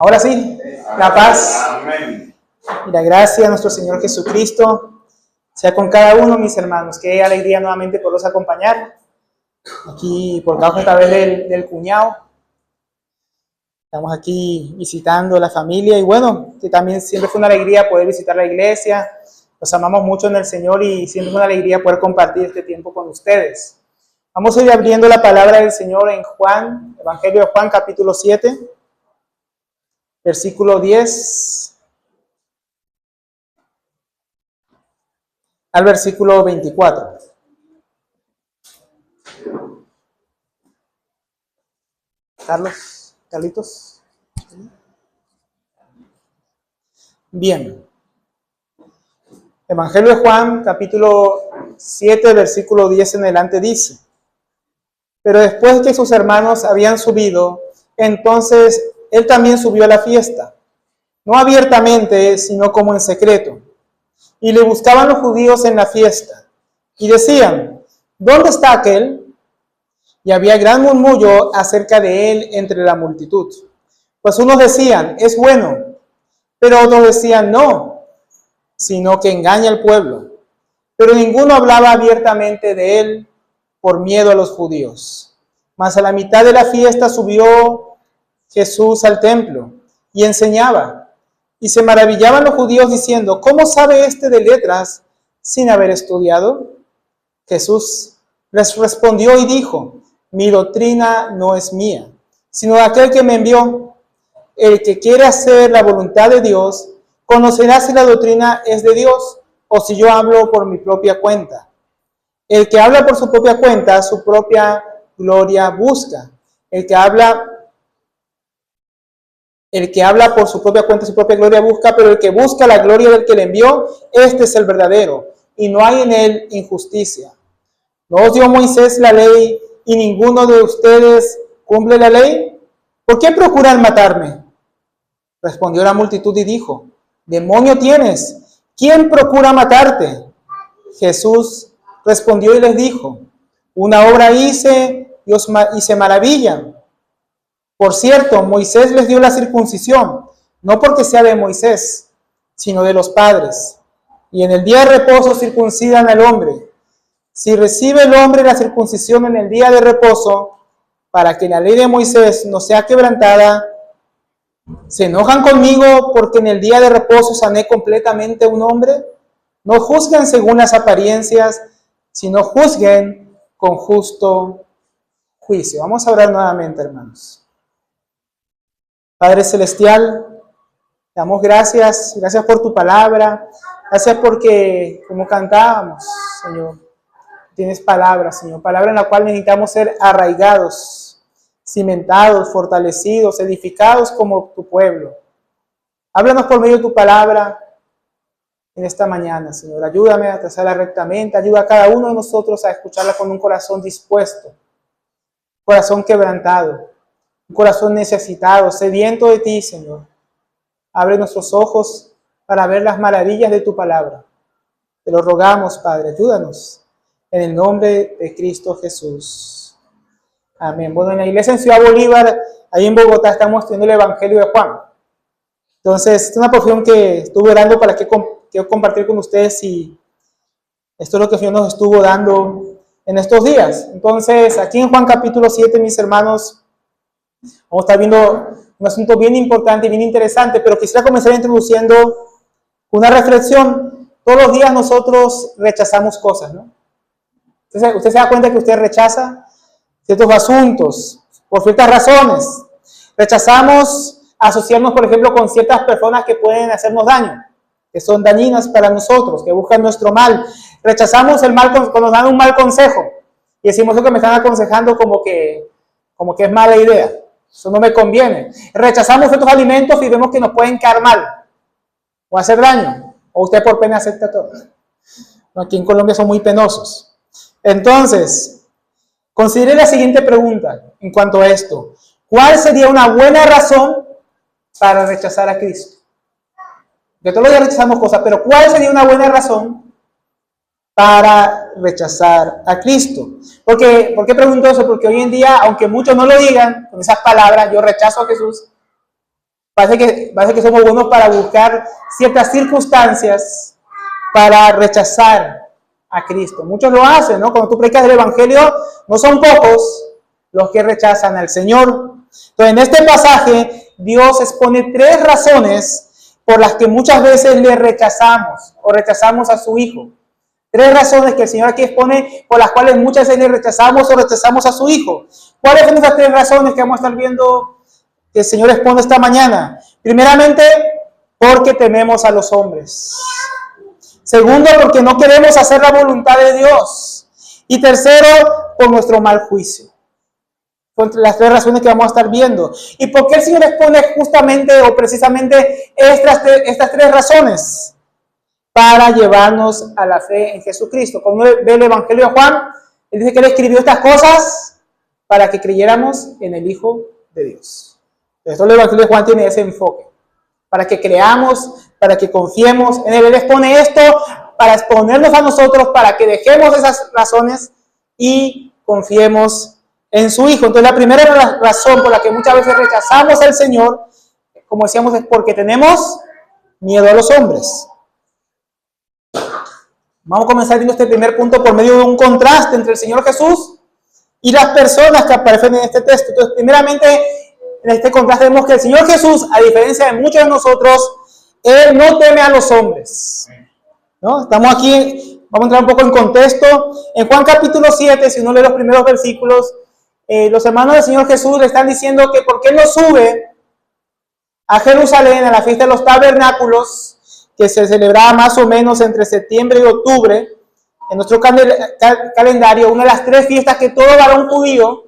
Ahora sí, la paz y la gracia de nuestro Señor Jesucristo sea con cada uno, mis hermanos. Qué alegría nuevamente poderlos acompañar aquí por causa esta vez del cuñado. Estamos aquí visitando la familia y bueno, que también siempre fue una alegría poder visitar la iglesia. Los amamos mucho en el Señor y siempre es una alegría poder compartir este tiempo con ustedes. Vamos a ir abriendo la palabra del Señor en Juan, Evangelio de Juan, capítulo 7. Versículo 10 al versículo 24. Carlitos. Bien. Evangelio de Juan, capítulo 7, versículo 10 en adelante dice: Pero después que sus hermanos habían subido, entonces él también subió a la fiesta, no abiertamente, sino como en secreto. Y le buscaban los judíos en la fiesta, y decían: ¿Dónde está aquel? Y había gran murmullo acerca de él entre la multitud. Pues unos decían: es bueno, pero otros decían: no, sino que engaña al pueblo. Pero ninguno hablaba abiertamente de él por miedo a los judíos. Mas a la mitad de la fiesta subió Jesús al templo y enseñaba. Y se maravillaban los judíos diciendo: ¿cómo sabe este de letras sin haber estudiado? Jesús les respondió y dijo: mi doctrina no es mía, sino de aquel que me envió. El que quiere hacer la voluntad de Dios, conocerá si la doctrina es de Dios o si yo hablo por mi propia cuenta. El que habla por su propia cuenta, su propia gloria busca. El que habla por su propia cuenta, su propia gloria busca, pero el que busca la gloria del que le envió, este es el verdadero, y no hay en él injusticia. ¿No os dio Moisés la ley y ninguno de ustedes cumple la ley? ¿Por qué procuran matarme? Respondió la multitud y dijo: demonio tienes, ¿quién procura matarte? Jesús respondió y les dijo: una obra hice y se maravillan. Por cierto, Moisés les dio la circuncisión, no porque sea de Moisés, sino de los padres. Y en el día de reposo circuncidan al hombre. Si recibe el hombre la circuncisión en el día de reposo, para que la ley de Moisés no sea quebrantada, ¿se enojan conmigo porque en el día de reposo sané completamente a un hombre? No juzguen según las apariencias, sino juzguen con justo juicio. Vamos a orar nuevamente, hermanos. Padre Celestial, te damos gracias por tu palabra, gracias porque, como cantábamos, Señor, tienes palabra, Señor, palabra en la cual necesitamos ser arraigados, cimentados, fortalecidos, edificados como tu pueblo. Háblanos por medio de tu palabra en esta mañana, Señor. Ayúdame a trazarla rectamente, ayuda a cada uno de nosotros a escucharla con un corazón dispuesto, corazón quebrantado, un corazón necesitado, sediento de ti, Señor. Abre nuestros ojos para ver las maravillas de tu palabra. Te lo rogamos, Padre, ayúdanos. En el nombre de Cristo Jesús. Amén. Bueno, en la iglesia en Ciudad Bolívar, ahí en Bogotá, estamos estudiando el Evangelio de Juan. Entonces, es una porción que estuve orando para que quiero compartir con ustedes y esto es lo que el Señor nos estuvo dando en estos días. Entonces, aquí en Juan capítulo 7, mis hermanos, vamos a estar viendo un asunto bien importante y bien interesante, pero quisiera comenzar introduciendo una reflexión. Todos los días nosotros rechazamos cosas, ¿no? Usted se da cuenta que usted rechaza ciertos asuntos por ciertas razones. Rechazamos asociarnos, por ejemplo, con ciertas personas que pueden hacernos daño, que son dañinas para nosotros, que buscan nuestro mal. Rechazamos el mal cuando nos dan un mal consejo y decimos: lo que me están aconsejando como que es mala idea, eso no me conviene. Rechazamos otros alimentos y vemos que nos pueden caer mal o hacer daño, o usted por pena acepta todo. Aquí en Colombia son muy penosos. Entonces, considere la siguiente pregunta en cuanto a esto: ¿cuál sería una buena razón para rechazar a Cristo? Que todos los días rechazamos cosas, pero ¿cuál sería una buena razón para rechazar a Cristo? ¿Por qué pregunto eso? Porque hoy en día, aunque muchos no lo digan con esas palabras, yo rechazo a Jesús, Parece que somos buenos para buscar ciertas circunstancias para rechazar a Cristo. Muchos lo hacen, ¿no? Cuando tú predicas el Evangelio, no son pocos los que rechazan al Señor. Entonces, en este pasaje, Dios expone 3 razones por las que muchas veces le rechazamos o rechazamos a su Hijo. 3 razones que el Señor aquí expone por las cuales muchas veces le rechazamos o rechazamos a su Hijo. ¿Cuáles son esas 3 razones que vamos a estar viendo que el Señor expone esta mañana? Primeramente, porque tememos a los hombres. Segundo, porque no queremos hacer la voluntad de Dios. Y tercero, por nuestro mal juicio. Son las 3 razones que vamos a estar viendo. ¿Y por qué el Señor expone justamente o precisamente estas 3 razones? Para llevarnos a la fe en Jesucristo. Cuando ve el Evangelio de Juan, él dice que él escribió estas cosas para que creyéramos en el Hijo de Dios. Entonces, el Evangelio de Juan tiene ese enfoque. Para que creamos, para que confiemos en él. Él expone esto para exponernos a nosotros, para que dejemos esas razones y confiemos en su Hijo. Entonces, la primera razón por la que muchas veces rechazamos al Señor, como decíamos, es porque tenemos miedo a los hombres. Vamos a comenzar viendo este primer punto por medio de un contraste entre el Señor Jesús y las personas que aparecen en este texto. Entonces, primeramente, en este contraste vemos que el Señor Jesús, a diferencia de muchos de nosotros, Él no teme a los hombres, ¿no? Estamos aquí, vamos a entrar un poco en contexto. En Juan capítulo 7, si uno lee los primeros versículos, los hermanos del Señor Jesús le están diciendo que por qué no sube a Jerusalén a la fiesta de los tabernáculos, que se celebraba más o menos entre septiembre y octubre, en nuestro calendario, una de las 3 fiestas que todo varón judío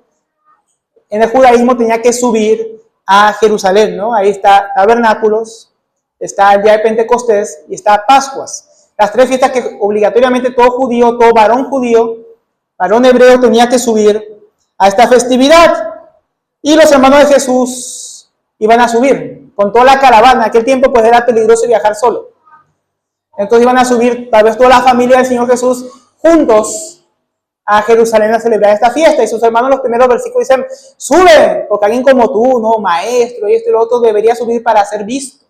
en el judaísmo tenía que subir a Jerusalén, ¿no? Ahí está tabernáculos, está el día de Pentecostés y está Pascuas. Las 3 fiestas que obligatoriamente todo judío, todo varón judío, varón hebreo tenía que subir a esta festividad. Y los hermanos de Jesús iban a subir con toda la caravana. En aquel tiempo pues era peligroso viajar solo. Entonces iban a subir tal vez toda la familia del Señor Jesús juntos a Jerusalén a celebrar esta fiesta. Y sus hermanos en los primeros versículos dicen, sube, porque alguien como tú, ¿no? Maestro y esto y lo otro, debería subir para ser visto,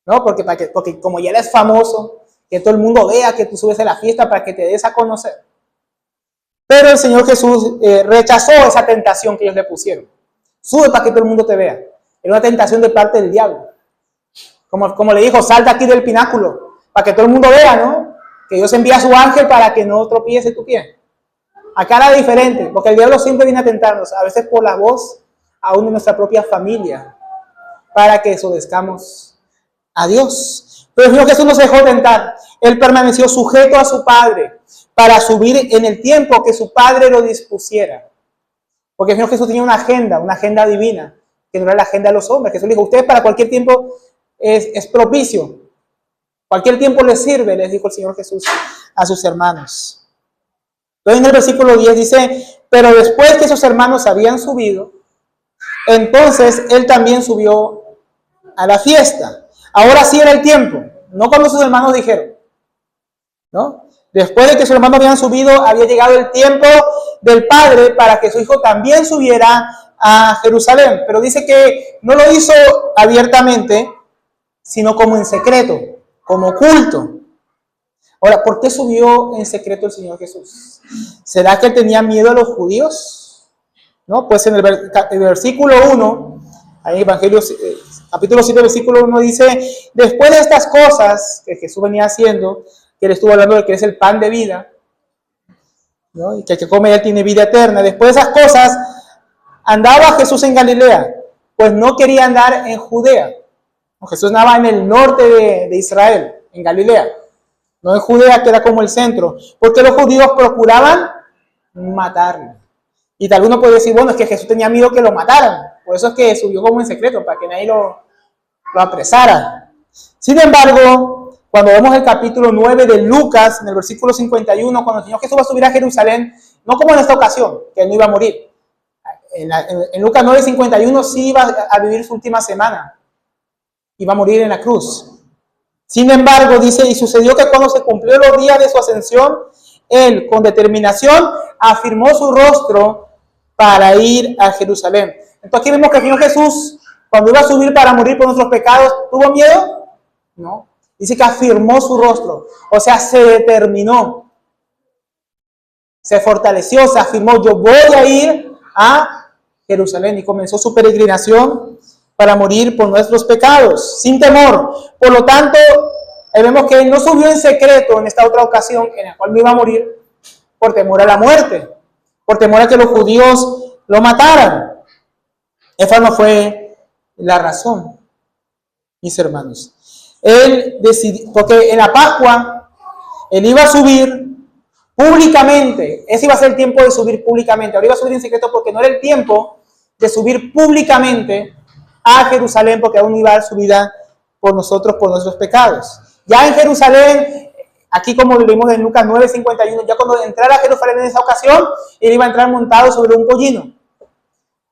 ¿no? Porque como ya eres famoso, que todo el mundo vea que tú subes a la fiesta para que te des a conocer. Pero el Señor Jesús rechazó esa tentación que ellos le pusieron. Sube para que todo el mundo te vea. Era una tentación de parte del diablo. Como le dijo, salta aquí del pináculo, para que todo el mundo vea, ¿no? Que Dios envía a su ángel para que no tropiece tu pie. Acá era diferente, porque el diablo siempre viene a tentarnos, a veces por la voz, aún de nuestra propia familia, para que desobedezcamos a Dios. Pero el Señor Jesús no se dejó tentar. Él permaneció sujeto a su Padre para subir en el tiempo que su Padre lo dispusiera. Porque el Señor Jesús tenía una agenda divina, que no era la agenda de los hombres. Jesús dijo, ustedes para cualquier tiempo es propicio. Cualquier tiempo les sirve, les dijo el Señor Jesús a sus hermanos. Entonces en el versículo 10 dice, pero después que sus hermanos habían subido, entonces él también subió a la fiesta. Ahora sí era el tiempo, no cuando sus hermanos dijeron, ¿no? Después de que sus hermanos habían subido, había llegado el tiempo del Padre para que su Hijo también subiera a Jerusalén. Pero dice que no lo hizo abiertamente, sino como en secreto, como oculto. Ahora, ¿por qué subió en secreto el Señor Jesús? ¿Será que él tenía miedo a los judíos? ¿No? Pues en el versículo 1, ahí Evangelio, capítulo 7, versículo 1 dice, después de estas cosas que Jesús venía haciendo, que él estuvo hablando de que es el pan de vida, ¿no? Y que el que come él tiene vida eterna. Después de esas cosas, andaba Jesús en Galilea, pues no quería andar en Judea. Jesús andaba en el norte de Israel, en Galilea, no en Judea, que era como el centro, porque los judíos procuraban matarlo. Y tal uno puede decir, bueno, es que Jesús tenía miedo que lo mataran, por eso es que subió como en secreto, para que nadie lo apresara. Sin embargo, cuando vemos el capítulo 9 de Lucas, en el versículo 51, cuando el Señor Jesús va a subir a Jerusalén, no como en esta ocasión, que él no iba a morir. En Lucas 9, 51 sí iba a vivir su última semana, iba a morir en la cruz. Sin embargo, dice, y sucedió que cuando se cumplió los días de su ascensión, él, con determinación, afirmó su rostro para ir a Jerusalén. Entonces aquí vemos que el Señor Jesús Cuando iba a subir para morir por nuestros pecados, ¿tuvo miedo? No. Dice que afirmó su rostro, o sea, se determinó, se fortaleció, se afirmó, yo voy a ir a Jerusalén, y comenzó su peregrinación para morir por nuestros pecados, sin temor. Por lo tanto, vemos que él no subió en secreto en esta otra ocasión en la cual no iba a morir por temor a la muerte, por temor a que los judíos lo mataran. Esa no fue la razón, mis hermanos. Él decidió, porque en la Pascua, él iba a subir públicamente. Ese iba a ser el tiempo de subir públicamente. Ahora iba a subir en secreto porque no era el tiempo de subir públicamente a Jerusalén, porque aún iba a dar su vida por nosotros, por nuestros pecados. Ya en Jerusalén, aquí como leímos en Lucas 9:51, ya cuando entrara a Jerusalén en esa ocasión, él iba a entrar montado sobre un pollino.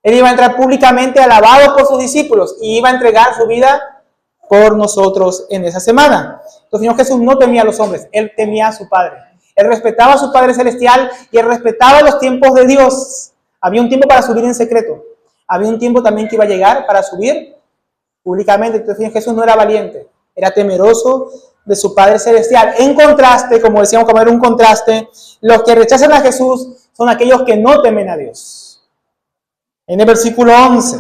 Él iba a entrar públicamente alabado por sus discípulos y iba a entregar su vida por nosotros en esa semana. El Señor Jesús no temía a los hombres, Él temía a su Padre. Él respetaba a su Padre Celestial y Él respetaba los tiempos de Dios. Había un tiempo para subir en secreto. Había un tiempo también que iba a llegar para subir públicamente. Entonces el Señor Jesús no era valiente, era temeroso de su Padre Celestial. En contraste, como decíamos, como era un contraste, los que rechazan a Jesús son aquellos que no temen a Dios. En el versículo 11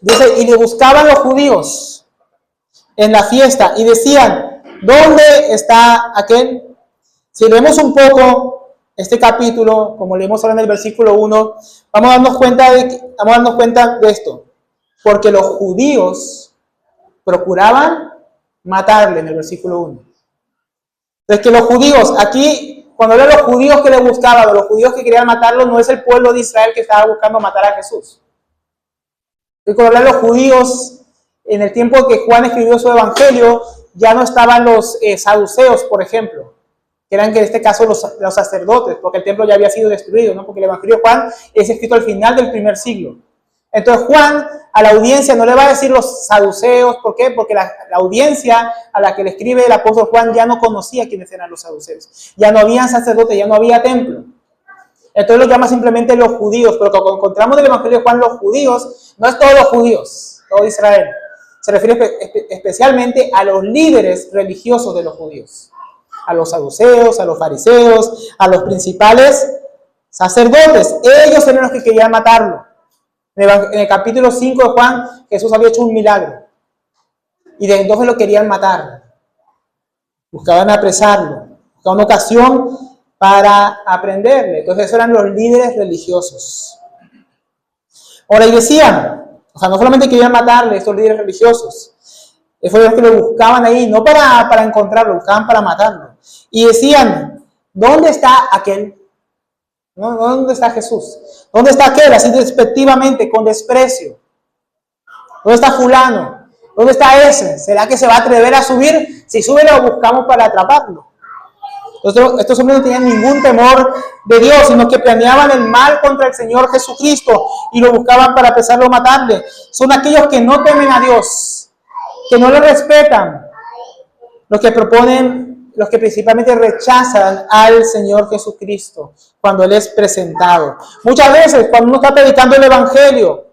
dice, y le buscaban los judíos en la fiesta y decían, ¿dónde está aquel? Si leemos un poco este capítulo, como leemos ahora en el versículo 1, vamos a darnos cuenta de esto. Porque los judíos procuraban matarle en el versículo 1. Entonces que los judíos, aquí, cuando habla de los judíos que le buscaban, de los judíos que querían matarlo, no es el pueblo de Israel que estaba buscando matar a Jesús. Y cuando habla de los judíos, en el tiempo que Juan escribió su evangelio, ya no estaban los saduceos, por ejemplo, que eran en este caso los sacerdotes, porque el templo ya había sido destruido, ¿no? Porque el evangelio de Juan es escrito al final del primer siglo. Entonces Juan a la audiencia no le va a decir los saduceos, ¿por qué? Porque la audiencia a la que le escribe el apóstol Juan ya no conocía quiénes eran los saduceos. Ya no habían sacerdotes, ya no había templo. Entonces lo llama simplemente los judíos, pero cuando encontramos en el evangelio de Juan los judíos, no es todos los judíos, todo Israel. Se refiere especialmente a los líderes religiosos de los judíos. A los saduceos, a los fariseos, a los principales sacerdotes. Ellos eran los que querían matarlo. En el capítulo 5 de Juan, Jesús había hecho un milagro. Y desde entonces lo querían matar. Buscaban apresarlo. Buscaban una ocasión para aprenderle. Entonces esos eran los líderes religiosos. Ahora, y decían, o sea, no solamente querían matarle estos líderes religiosos, fueron los que lo buscaban ahí, no para encontrarlo, lo buscaban para matarlo. Y decían, ¿dónde está aquel? ¿No? ¿Dónde está Jesús? ¿Dónde está aquel? Así despectivamente, con desprecio. ¿Dónde está fulano? ¿Dónde está ese? ¿Será que se va a atrever a subir? Si sube lo buscamos para atraparlo. Entonces, estos hombres no tenían ningún temor de Dios, sino que planeaban el mal contra el Señor Jesucristo y lo buscaban para apresarlo o matarle. Son aquellos que no temen a Dios, que no le respetan, los que proponen, los que principalmente rechazan al Señor Jesucristo cuando Él es presentado. Muchas veces cuando uno está predicando el Evangelio,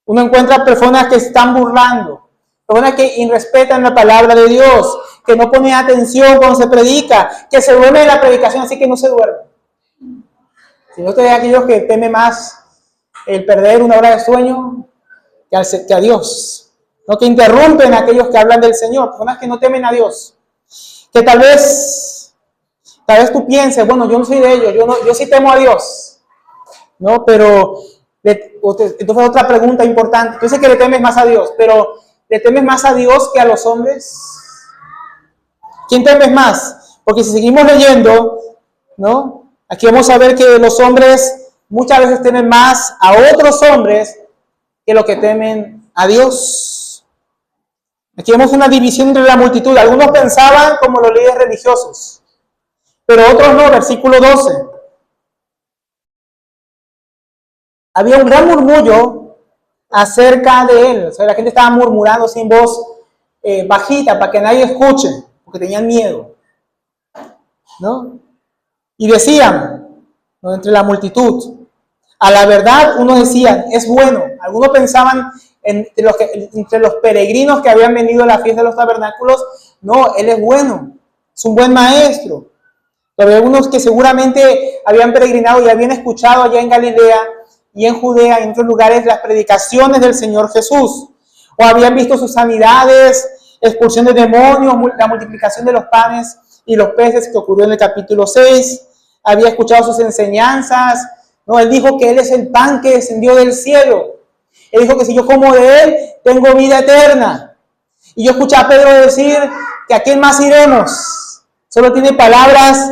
uno encuentra personas que están burlando, personas que irrespetan la palabra de Dios, que no ponen atención cuando se predica, que se duermen en la predicación, así que no se duermen. Si no, ustedes aquellos que temen más el perder una hora de sueño que a Dios, ¿no? Que interrumpen a aquellos que hablan del Señor, personas que no temen a Dios, que tal vez tú pienses, bueno, yo no soy de ellos, yo sí temo a Dios, ¿no? Pero entonces otra pregunta importante, tú dices que le temes más a Dios, pero ¿le temes más a Dios que a los hombres? ¿Quién temes más? Porque si seguimos leyendo, ¿no? Aquí vamos a ver que los hombres muchas veces temen más a otros hombres que lo que temen a Dios. Aquí vemos una división entre la multitud. Algunos pensaban como los líderes religiosos, pero otros no. Versículo 12. Había un gran murmullo acerca de él. O sea, la gente estaba murmurando sin voz bajita para que nadie escuche, porque tenían miedo, ¿no? Y decían, ¿no? Entre la multitud, A la verdad, unos decían, es bueno. Algunos pensaban entre los peregrinos que habían venido a la fiesta de los tabernáculos, no, él es bueno, es un buen maestro. Pero había algunos que seguramente habían peregrinado y habían escuchado allá en Galilea y en Judea y en otros lugares las predicaciones del Señor Jesús. O habían visto sus sanidades, expulsión de demonios, la multiplicación de los panes y los peces que ocurrió en el capítulo 6. Había escuchado sus enseñanzas. No, él dijo que él es el pan que descendió del cielo. Él dijo que si yo como de él, tengo vida eterna. Y yo escuché a Pedro decir que a quién más iremos. Solo tiene palabras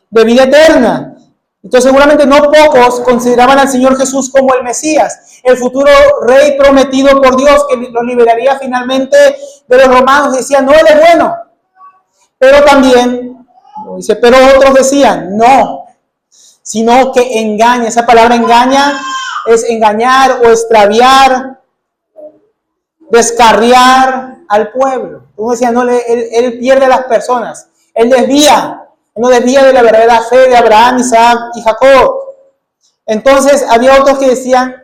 de vida eterna. Entonces seguramente no pocos consideraban al Señor Jesús como el Mesías, el futuro rey prometido por Dios que los liberaría finalmente de los romanos. Decían, no, él es bueno. Pero también, dice, pero otros decían, no, sino que engaña. Esa palabra engaña es engañar o extraviar, descarriar al pueblo. Uno decía, no, él pierde a las personas, él desvía. No desvía de la verdadera fe de Abraham, Isaac y Jacob. Entonces había otros que decían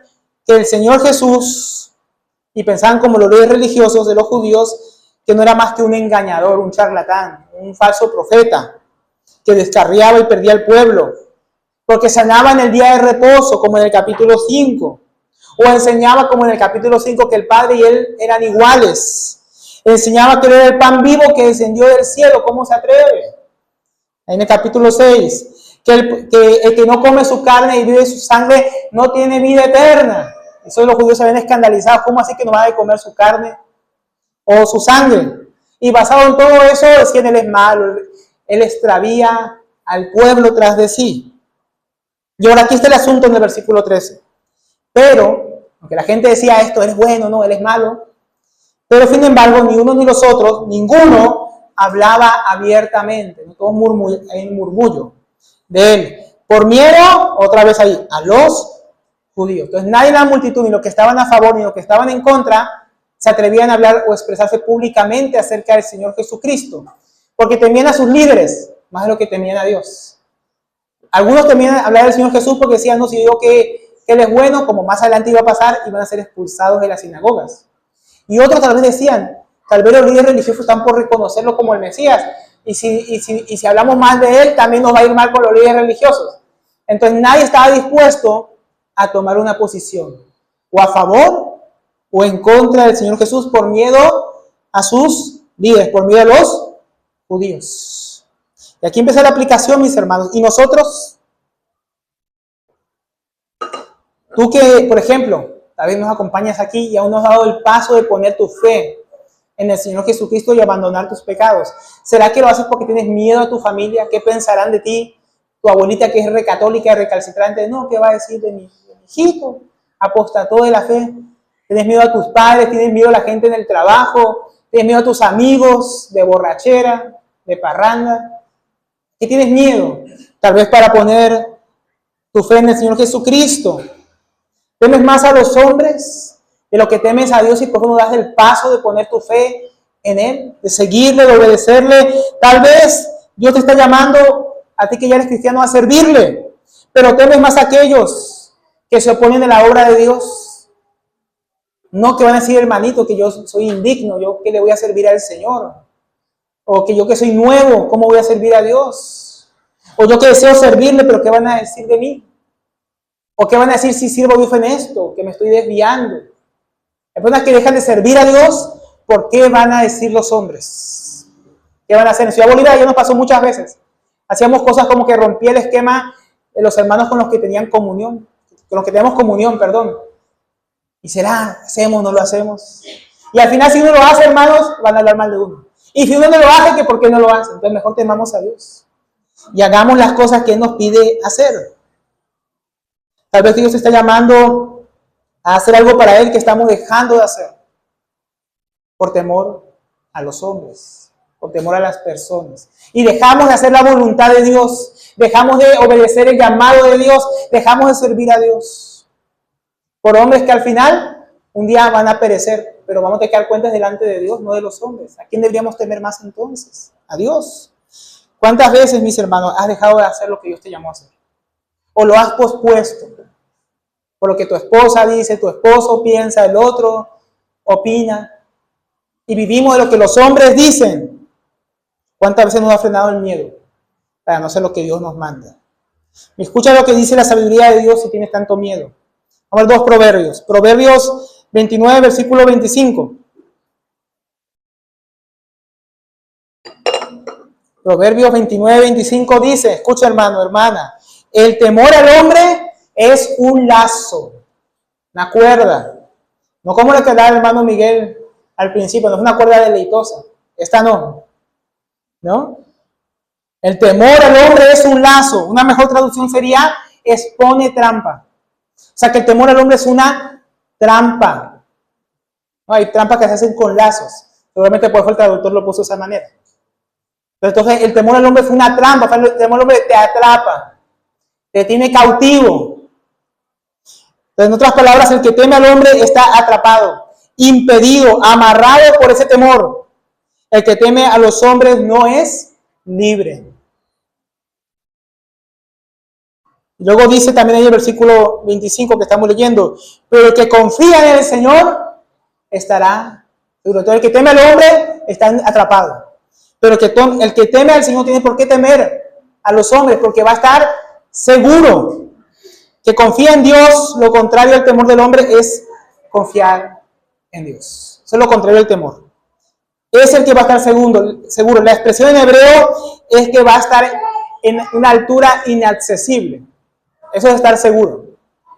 que el Señor Jesús, y pensaban como los líderes religiosos de los judíos, que no era más que un engañador, un charlatán, un falso profeta, que descarriaba y perdía al pueblo, porque sanaba en el día de reposo, como en el capítulo 5, o enseñaba como en el capítulo 5 que el Padre y él eran iguales. Enseñaba que él era el pan vivo que descendió del cielo. ¿Cómo se atreve? En el capítulo 6, que el que no come su carne y vive su sangre no tiene vida eterna. Eso los judíos se habían escandalizado. ¿Cómo así que no va a comer su carne o su sangre? Y basado en todo eso, decían, él es malo, él extravía al pueblo tras de sí. Y ahora aquí está el asunto en el versículo 13. Pero, aunque la gente decía esto, él es bueno, no, él es malo. Pero, sin embargo, ni uno ni los otros, ninguno hablaba abiertamente, ¿no? Todos en murmullo de él. Por miedo, otra vez ahí, a los judíos. Entonces, nadie en la multitud, ni los que estaban a favor, ni los que estaban en contra, se atrevían a hablar o expresarse públicamente acerca del Señor Jesucristo. Porque temían a sus líderes, más de lo que temían a Dios. Algunos temían hablar del Señor Jesús porque decían, no, si yo digo que Él es bueno, como más adelante iba a pasar, iban a ser expulsados de las sinagogas. Y otros tal vez decían, tal vez los líderes religiosos están por reconocerlo como el Mesías. Y si hablamos mal de él, también nos va a ir mal con los líderes religiosos. Entonces nadie estaba dispuesto a tomar una posición, o a favor o en contra del Señor Jesús, por miedo a sus líderes, por miedo a los judíos. Y aquí empieza la aplicación, mis hermanos. Y nosotros, tú que, por ejemplo, tal vez nos acompañas aquí y aún no has dado el paso de poner tu fe en el Señor Jesucristo y abandonar tus pecados. ¿Será que lo haces porque tienes miedo a tu familia? ¿Qué pensarán de ti? Tu abuelita que es recatólica, recalcitrante, no, ¿qué va a decir de mi hijito? Apostató de la fe. Tienes miedo a tus padres, tienes miedo a la gente en el trabajo, tienes miedo a tus amigos de borrachera, de parranda. ¿Qué tienes miedo? Tal vez para poner tu fe en el Señor Jesucristo. ¿Temes más a los hombres de lo que temes a Dios y por eso no das el paso de poner tu fe en Él, de seguirle, de obedecerle? Tal vez Dios te está llamando a ti que ya eres cristiano a servirle, pero temes más a aquellos que se oponen a la obra de Dios. No que van a decir, hermanito, que yo soy indigno, yo que le voy a servir al Señor. O que yo que soy nuevo, ¿cómo voy a servir a Dios? O yo que deseo servirle, pero ¿qué van a decir de mí? ¿O qué van a decir si sirvo a Dios en esto? Que me estoy desviando. Las personas que dejan de servir a Dios, ¿por qué van a decir los hombres? ¿Qué van a hacer? En Ciudad Bolívar ya nos pasó muchas veces. Hacíamos cosas como que rompía el esquema de los hermanos con los que tenían comunión. Con los que tenemos comunión, perdón. ¿Y será? ¿Hacemos? ¿No lo hacemos? Y al final si uno lo hace, hermanos, van a hablar mal de uno. Y si uno no lo hace, ¿que por qué no lo hace? Entonces mejor temamos a Dios. Y hagamos las cosas que Él nos pide hacer. Tal vez Dios está llamando a hacer algo para Él que estamos dejando de hacer. Por temor a los hombres. Por temor a las personas. Y dejamos de hacer la voluntad de Dios. Dejamos de obedecer el llamado de Dios. Dejamos de servir a Dios. Por hombres que al final un día van a perecer. Pero vamos a quedar cuentas delante de Dios, no de los hombres. ¿A quién deberíamos temer más entonces? A Dios. ¿Cuántas veces, mis hermanos, has dejado de hacer lo que Dios te llamó a hacer? ¿O lo has pospuesto? por lo que tu esposa dice, tu esposo piensa, el otro opina, y vivimos de lo que los hombres dicen. ¿Cuántas veces nos ha frenado el miedo para no hacer lo que Dios nos manda? Escucha lo que dice la sabiduría de Dios si tienes tanto miedo. Vamos a ver dos proverbios. Proverbios 29, versículo 25. Proverbios 29, 25 dice, escucha hermano, hermana, el temor al hombre es un lazo, una cuerda. No como la que da el hermano Miguel al principio, no es una cuerda deleitosa. Esta no. ¿No? El temor al hombre es un lazo. Una mejor traducción sería expone trampa. O sea que el temor al hombre es una trampa. No, hay trampas que se hacen con lazos. Seguramente por eso el traductor lo puso de esa manera. Pero entonces el temor al hombre es una trampa. El temor al hombre te atrapa, te tiene cautivo. Entonces, en otras palabras, el que teme al hombre está atrapado, impedido, amarrado por ese temor. El que teme a los hombres no es libre. Luego dice también en el versículo 25 que estamos leyendo, pero el que confía en el Señor estará seguro. Entonces, el que teme al hombre está atrapado. Pero el que teme al Señor tiene por qué temer a los hombres, porque va a estar seguro. Que confía en Dios, lo contrario al temor del hombre es confiar en Dios. Eso es lo contrario al temor. Es el que va a estar seguro. La expresión en hebreo es que va a estar en una altura inaccesible. Eso es estar seguro.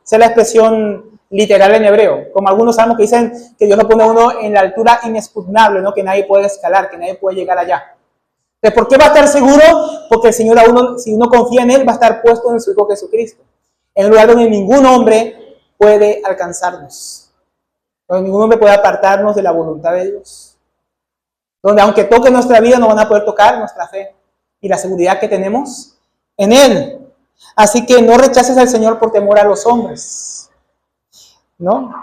Esa es la expresión literal en hebreo. Como algunos salmos que dicen que Dios lo pone a uno en la altura inexpugnable, ¿no? Que nadie puede escalar, que nadie puede llegar allá. Entonces, ¿por qué va a estar seguro? Porque el Señor, si uno confía en Él, va a estar puesto en su Hijo Jesucristo. En un lugar donde ningún hombre puede alcanzarnos. Donde ningún hombre puede apartarnos de la voluntad de Dios. Donde aunque toque nuestra vida, no van a poder tocar nuestra fe y la seguridad que tenemos en Él. Así que no rechaces al Señor por temor a los hombres. ¿No?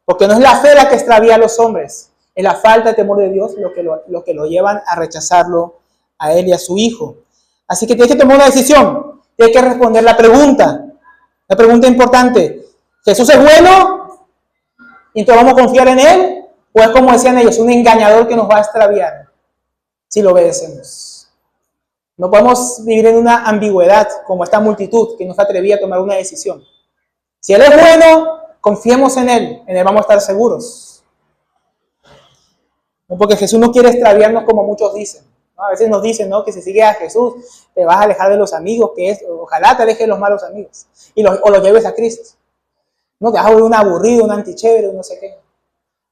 Porque no es la fe la que extravía a los hombres. Es la falta de temor de Dios lo que lo llevan a rechazarlo a Él y a su Hijo. Así que tienes que tomar una decisión. Tienes que responder la pregunta. La pregunta importante, ¿Jesús es bueno? ¿Y entonces vamos a confiar en Él? ¿O es como decían ellos, un engañador que nos va a extraviar si lo obedecemos? No podemos vivir en una ambigüedad como esta multitud que no se atrevía a tomar una decisión. Si Él es bueno, confiemos en Él vamos a estar seguros. No, porque Jesús no quiere extraviarnos como muchos dicen. ¿No? A veces nos dicen, ¿no?, que si sigues a Jesús te vas a alejar de los amigos, ojalá te alejes de los malos amigos o los lleves a Cristo. No te vas a volver un aburrido, un antichévere, no sé qué,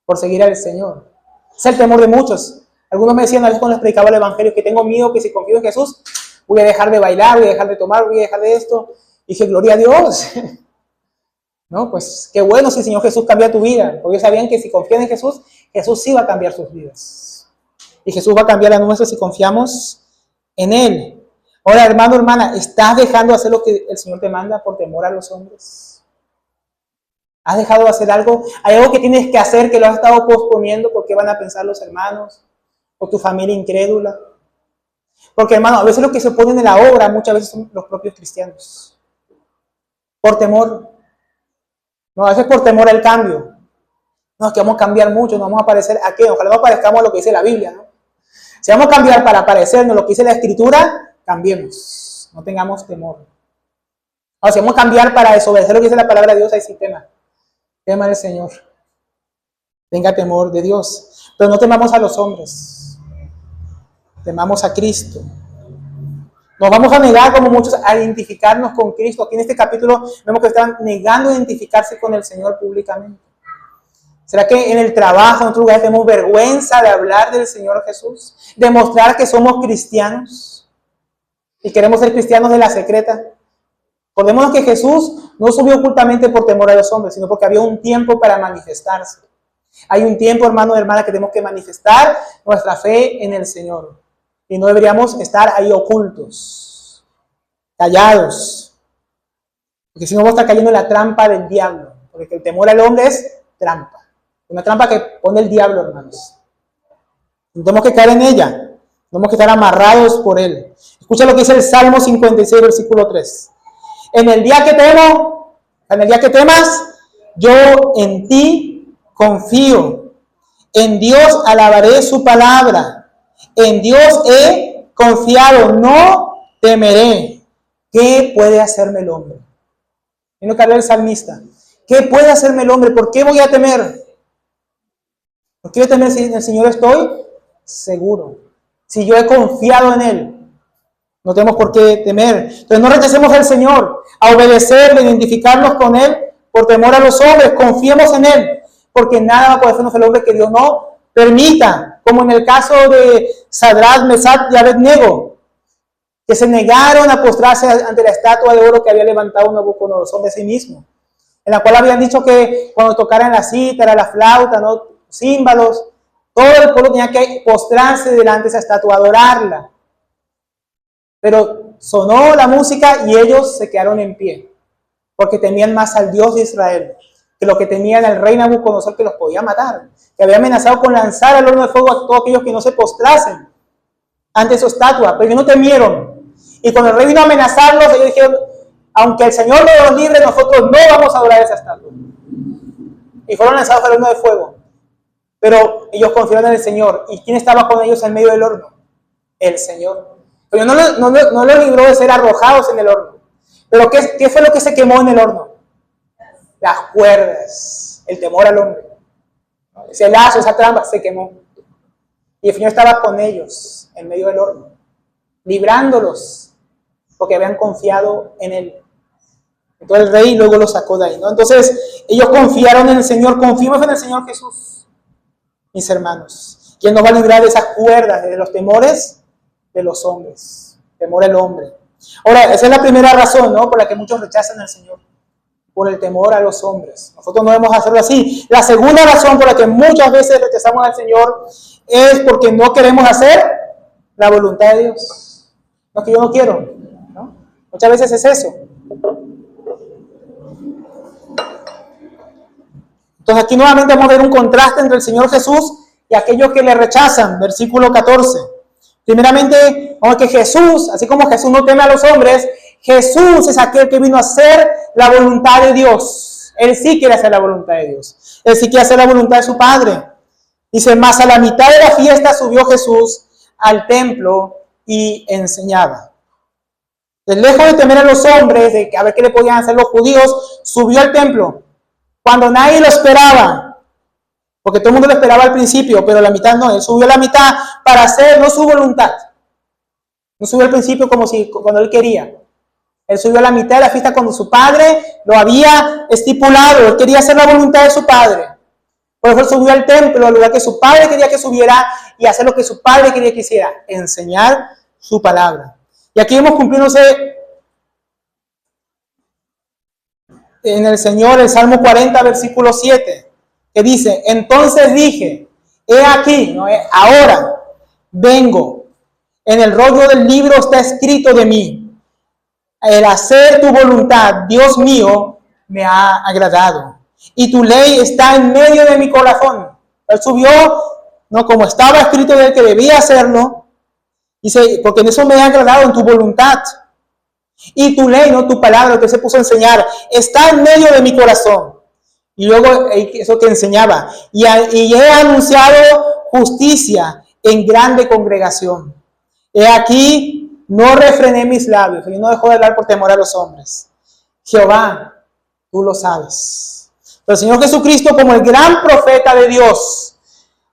por seguir al Señor. Es el temor de muchos. Algunos me decían a veces cuando les predicaba el Evangelio que tengo miedo que si confío en Jesús voy a dejar de bailar, voy a dejar de tomar, voy a dejar de esto. Y dije, gloria a Dios. No, pues qué bueno si el Señor Jesús cambia tu vida. Porque ellos sabían que si confían en Jesús, Jesús sí va a cambiar sus vidas. Y Jesús va a cambiar la nuestra si confiamos en Él. Ahora, hermano, hermana, ¿estás dejando de hacer lo que el Señor te manda por temor a los hombres? ¿Has dejado de hacer algo? ¿Hay algo que tienes que hacer que lo has estado posponiendo porque van a pensar los hermanos o tu familia incrédula? Porque, hermano, a veces los que se oponen en la obra muchas veces son los propios cristianos. Por temor. No, a veces por temor al cambio. No, es que vamos a cambiar mucho, no vamos a parecer a qué. Ojalá no parezcamos a lo que dice la Biblia, ¿no? Si vamos a cambiar para parecernos lo que dice la Escritura, cambiemos. No tengamos temor. Ahora, si vamos a cambiar para desobedecer lo que dice la palabra de Dios, ahí sí tema. Tema del Señor. Tenga temor de Dios. Pero no temamos a los hombres. Temamos a Cristo. Nos vamos a negar, como muchos, a identificarnos con Cristo. Aquí en este capítulo vemos que están negando a identificarse con el Señor públicamente. ¿Será que en el trabajo, en otros lugares, tenemos vergüenza de hablar del Señor Jesús? ¿De mostrar que somos cristianos? ¿Y queremos ser cristianos de la secreta? Recordémonos que Jesús no subió ocultamente por temor a los hombres, sino porque había un tiempo para manifestarse. Hay un tiempo, hermano y hermana, que tenemos que manifestar nuestra fe en el Señor. Y no deberíamos estar ahí ocultos, callados. Porque si no vamos a estar cayendo en la trampa del diablo. Porque el temor al hombre es trampa. Una trampa que pone el diablo, hermanos. No tenemos que caer en ella. Tenemos que estar amarrados por él. Escucha lo que dice el Salmo 56, versículo 3. En el día que temo, en el día que temas, Yo en ti confío. En Dios alabaré su palabra. En Dios he confiado, no temeré. ¿Qué puede hacerme el hombre? Tiene que hablar el salmista. ¿Qué puede hacerme el hombre? ¿Por qué voy a temer? ¿Por qué voy a temer si en el Señor estoy seguro? Si yo he confiado en Él, no tenemos por qué temer. Entonces no rechacemos al Señor, a obedecerle, identificarnos con Él por temor a los hombres. Confiemos en Él, porque nada va a poder hacernos el hombre que Dios no permita, como en el caso de Sadrach, Mesach y Abednego, que se negaron a postrarse ante la estatua de oro que había levantado Nabucodonosor de sí mismo, en la cual habían dicho que cuando tocaran la cítara, la flauta, ¿no?, címbalos, todo el pueblo tenía que postrarse delante de esa estatua, adorarla. Pero sonó la música y ellos se quedaron en pie, porque temían más al Dios de Israel que lo que temían al rey Nabucodonosor, que los podía matar, que había amenazado con lanzar al horno de fuego a todos aquellos que no se postrasen ante su estatua. Pero ellos no temieron. Y cuando el rey vino a amenazarlos, ellos dijeron: aunque el Señor nos libre, nosotros no vamos a adorar esa estatua. Y fueron lanzados al horno de fuego. Pero ellos confiaron en el Señor. ¿Y quién estaba con ellos en medio del horno? El Señor. Pero no los libró de ser arrojados en el horno. Pero ¿qué fue lo que se quemó en el horno? Las cuerdas, el temor al hombre. Ese lazo, esa trampa se quemó. Y el Señor estaba con ellos en medio del horno, librándolos, porque habían confiado en Él. Entonces el rey luego los sacó de ahí, ¿no? Entonces ellos confiaron en el Señor. Confiemos en el Señor Jesús, mis hermanos, quien nos va a librar de esas cuerdas, de los temores de los hombres, temor al hombre. Ahora, esa es la primera razón, ¿no?, por la que muchos rechazan al Señor, por el temor a los hombres. Nosotros no debemos hacerlo así. La segunda razón por la que muchas veces rechazamos al Señor es porque no queremos hacer la voluntad de Dios. No, que yo no quiero, ¿no? Muchas veces es eso. Entonces aquí nuevamente vamos a ver un contraste entre el Señor Jesús y aquellos que le rechazan. Versículo 14. Primeramente, vamos a ver que Jesús, así como Jesús no teme a los hombres, Jesús es aquel que vino a hacer la voluntad de Dios. Él sí quiere hacer la voluntad de Dios. Él sí quiere hacer la voluntad de su Padre. Dice: más a la mitad de la fiesta subió Jesús al templo y enseñaba. Entonces, lejos de temer a los hombres, de a ver qué le podían hacer los judíos, subió al templo cuando nadie lo esperaba. Porque todo el mundo lo esperaba al principio, pero la mitad no. Él subió a la mitad para hacer no su voluntad. No subió al principio como si cuando él quería. Él subió a la mitad de la fiesta cuando su padre lo había estipulado. Él quería hacer la voluntad de su padre. Por eso él subió al templo, al lugar que su padre quería que subiera, y hacer lo que su padre quería que hiciera: enseñar su palabra. Y aquí vemos cumpliéndose en el Señor el Salmo 40, versículo 7. Que dice: entonces dije, he aquí, ¿no?, ahora vengo, en el rollo del libro está escrito de mí, el hacer tu voluntad, Dios mío, me ha agradado, y tu ley está en medio de mi corazón. Él subió, ¿no?, como estaba escrito de él que debía hacerlo, dice: porque en eso me ha agradado, en tu voluntad. Y tu ley, no tu palabra, que se puso a enseñar, está en medio de mi corazón. Y luego eso que enseñaba: y he anunciado justicia en grande congregación. He aquí, no refrené mis labios. Yo no dejo de hablar por temor a los hombres. Jehová, tú lo sabes. Pero el Señor Jesucristo, como el gran profeta de Dios,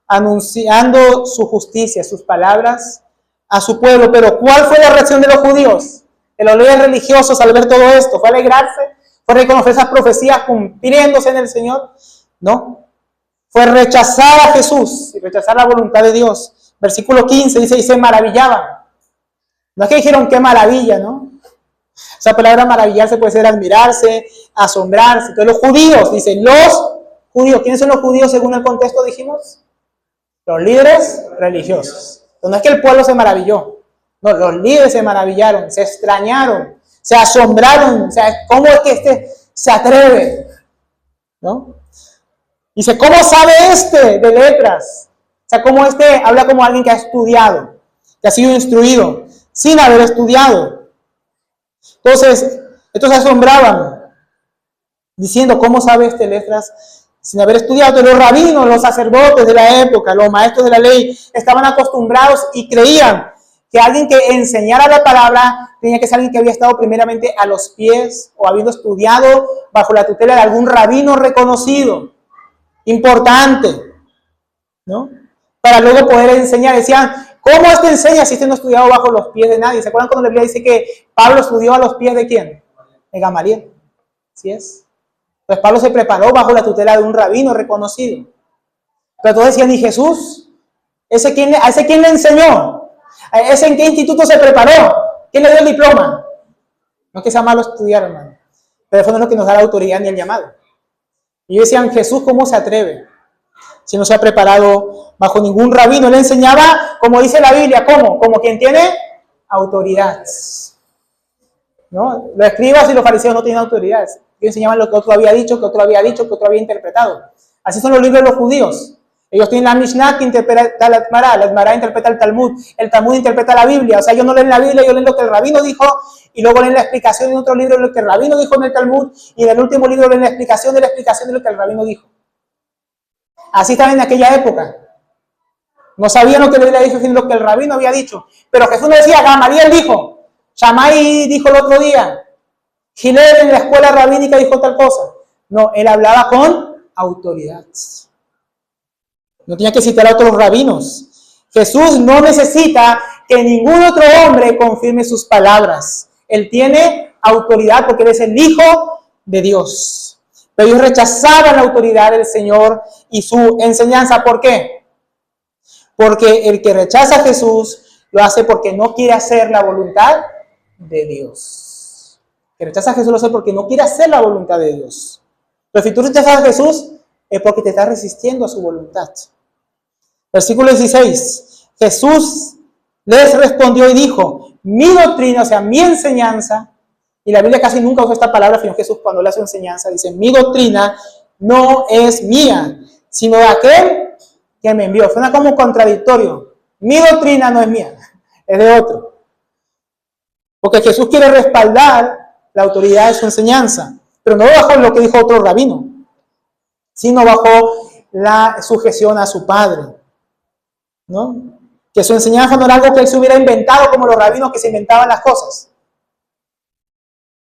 anunciando su justicia, sus palabras a su pueblo. Pero ¿cuál fue la reacción de los judíos, de los líderes religiosos, al ver todo esto? ¿Fue alegrarse? ¿Fue reconocer esas profecías cumpliéndose en el Señor? No. Fue rechazar a Jesús y rechazar la voluntad de Dios. Versículo 15 dice: y se maravillaban. No es que dijeron qué maravilla, ¿no? Esa palabra maravillarse puede ser admirarse, asombrarse. Entonces los judíos, dicen los judíos. ¿Quiénes son los judíos según el contexto dijimos? Los líderes religiosos. Entonces no es que el pueblo se maravilló. No, los líderes se maravillaron, se extrañaron, se asombraron. O sea, ¿cómo es que este se atreve? ¿No? Dice: ¿cómo sabe este de letras? O sea, ¿cómo este habla como alguien que ha estudiado, que ha sido instruido, sin haber estudiado? Entonces, estos se asombraban. diciendo, ¿cómo sabe este letras? Sin haber estudiado. Los rabinos, los sacerdotes de la época, los maestros de la ley, estaban acostumbrados y creían que alguien que enseñara la palabra tenía que ser alguien que había estado primeramente a los pies o habiendo estudiado bajo la tutela de algún rabino reconocido, importante, ¿no? Para luego poder enseñar. Decían, ¿cómo este enseña si este no ha estudiado bajo los pies de nadie? ¿Se acuerdan cuando la Biblia dice que Pablo estudió a los pies de quién? De Gamaliel. ¿Sí es? Pues Pablo se preparó bajo la tutela de un rabino reconocido. Pero todos decían, ¿y Jesús? ¿A ese quién le enseñó? ¿A ese en qué instituto se preparó? ¿Quién le dio el diploma? No es que sea malo estudiar, hermano, pero eso no es lo que nos da la autoridad ni el llamado. Y ellos decían, Jesús, ¿cómo se atreve? Si no se ha preparado bajo ningún rabino. Él enseñaba, como dice la Biblia, ¿cómo? Como quien tiene autoridad, ¿no? Los escribas y los fariseos no tienen autoridad. Ellos enseñaban lo que otro había dicho, que otro había dicho, que otro había interpretado. Así son los libros de los judíos. Ellos tienen la Mishnah que interpreta la Gemara interpreta el Talmud interpreta la Biblia. O sea, ellos no leen la Biblia, ellos leen lo que el rabino dijo y luego leen la explicación en otro libro de lo que el rabino dijo en el Talmud y en el último libro leen la explicación de lo que el rabino dijo. Así estaba en aquella época. No sabían lo que la Biblia dijo, sino lo que el rabino había dicho. Pero Jesús no decía, Gamaliel dijo, Shammai dijo el otro día, Gilel en la escuela rabínica dijo tal cosa. No, él hablaba con autoridad. No tenía que citar a otros rabinos. Jesús no necesita que ningún otro hombre confirme sus palabras. Él tiene autoridad porque él es el Hijo de Dios. Pero ellos rechazaban la autoridad del Señor y su enseñanza. ¿Por qué? Porque el que rechaza a Jesús lo hace porque no quiere hacer la voluntad de Dios. El que rechaza a Jesús lo hace porque no quiere hacer la voluntad de Dios. Pero si tú rechazas a Jesús es porque te estás resistiendo a su voluntad. Versículo 16. Jesús les respondió y dijo, mi doctrina, o sea, mi enseñanza, y la Biblia casi nunca usa esta palabra, sino Jesús cuando le hace enseñanza dice, mi doctrina no es mía, sino de aquel que me envió. Suena como contradictorio. Mi doctrina no es mía, es de otro. Porque Jesús quiere respaldar la autoridad de su enseñanza, pero no bajo lo que dijo otro rabino, sino bajo la sujeción a su Padre, ¿no? Que su enseñanza no era algo que él se hubiera inventado como los rabinos que se inventaban las cosas.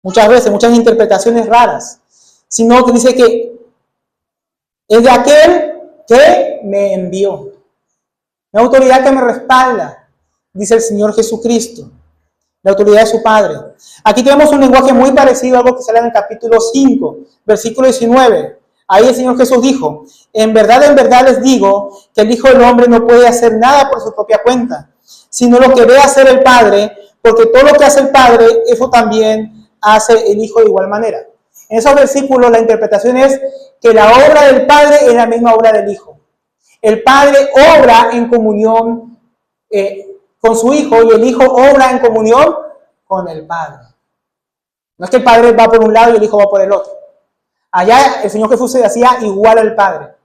Muchas veces, muchas interpretaciones raras, sino que dice que es de aquel que me envió. La autoridad que me respalda, dice el Señor Jesucristo. La autoridad de su Padre. Aquí tenemos un lenguaje muy parecido a algo que sale en el capítulo 5, versículo 19. Ahí el Señor Jesús dijo, en verdad les digo que el Hijo del Hombre no puede hacer nada por su propia cuenta, sino lo que ve hacer el Padre, porque todo lo que hace el Padre, eso también hace el Hijo de igual manera. En esos versículos la interpretación es que la obra del Padre es la misma obra del Hijo. El Padre obra en comunión con su Hijo y el Hijo obra en comunión con el Padre. No es que el Padre va por un lado y el Hijo va por el otro. Allá el Señor Jesús se hacía igual al Padre.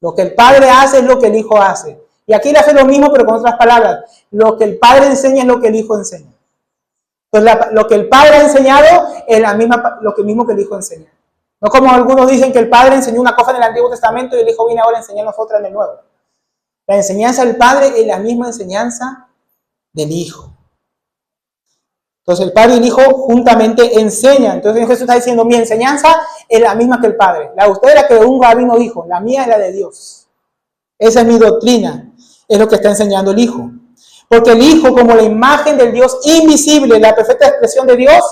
Lo que el Padre hace es lo que el Hijo hace. Y aquí le hace lo mismo, pero con otras palabras. Lo que el Padre enseña es lo que el Hijo enseña. Entonces, lo que el Padre ha enseñado es lo mismo que el Hijo enseña. No como algunos dicen que el Padre enseñó una cosa en el Antiguo Testamento y el Hijo viene ahora a enseñarnos otra en el Nuevo. La enseñanza del Padre es la misma enseñanza del Hijo. Entonces el Padre y el Hijo juntamente enseñan. Entonces Jesús está diciendo, mi enseñanza es la misma que el Padre. La de usted era que un rabino dijo, la mía es la de Dios. Esa es mi doctrina, es lo que está enseñando el Hijo. Porque el Hijo, como la imagen del Dios invisible, la perfecta expresión de Dios,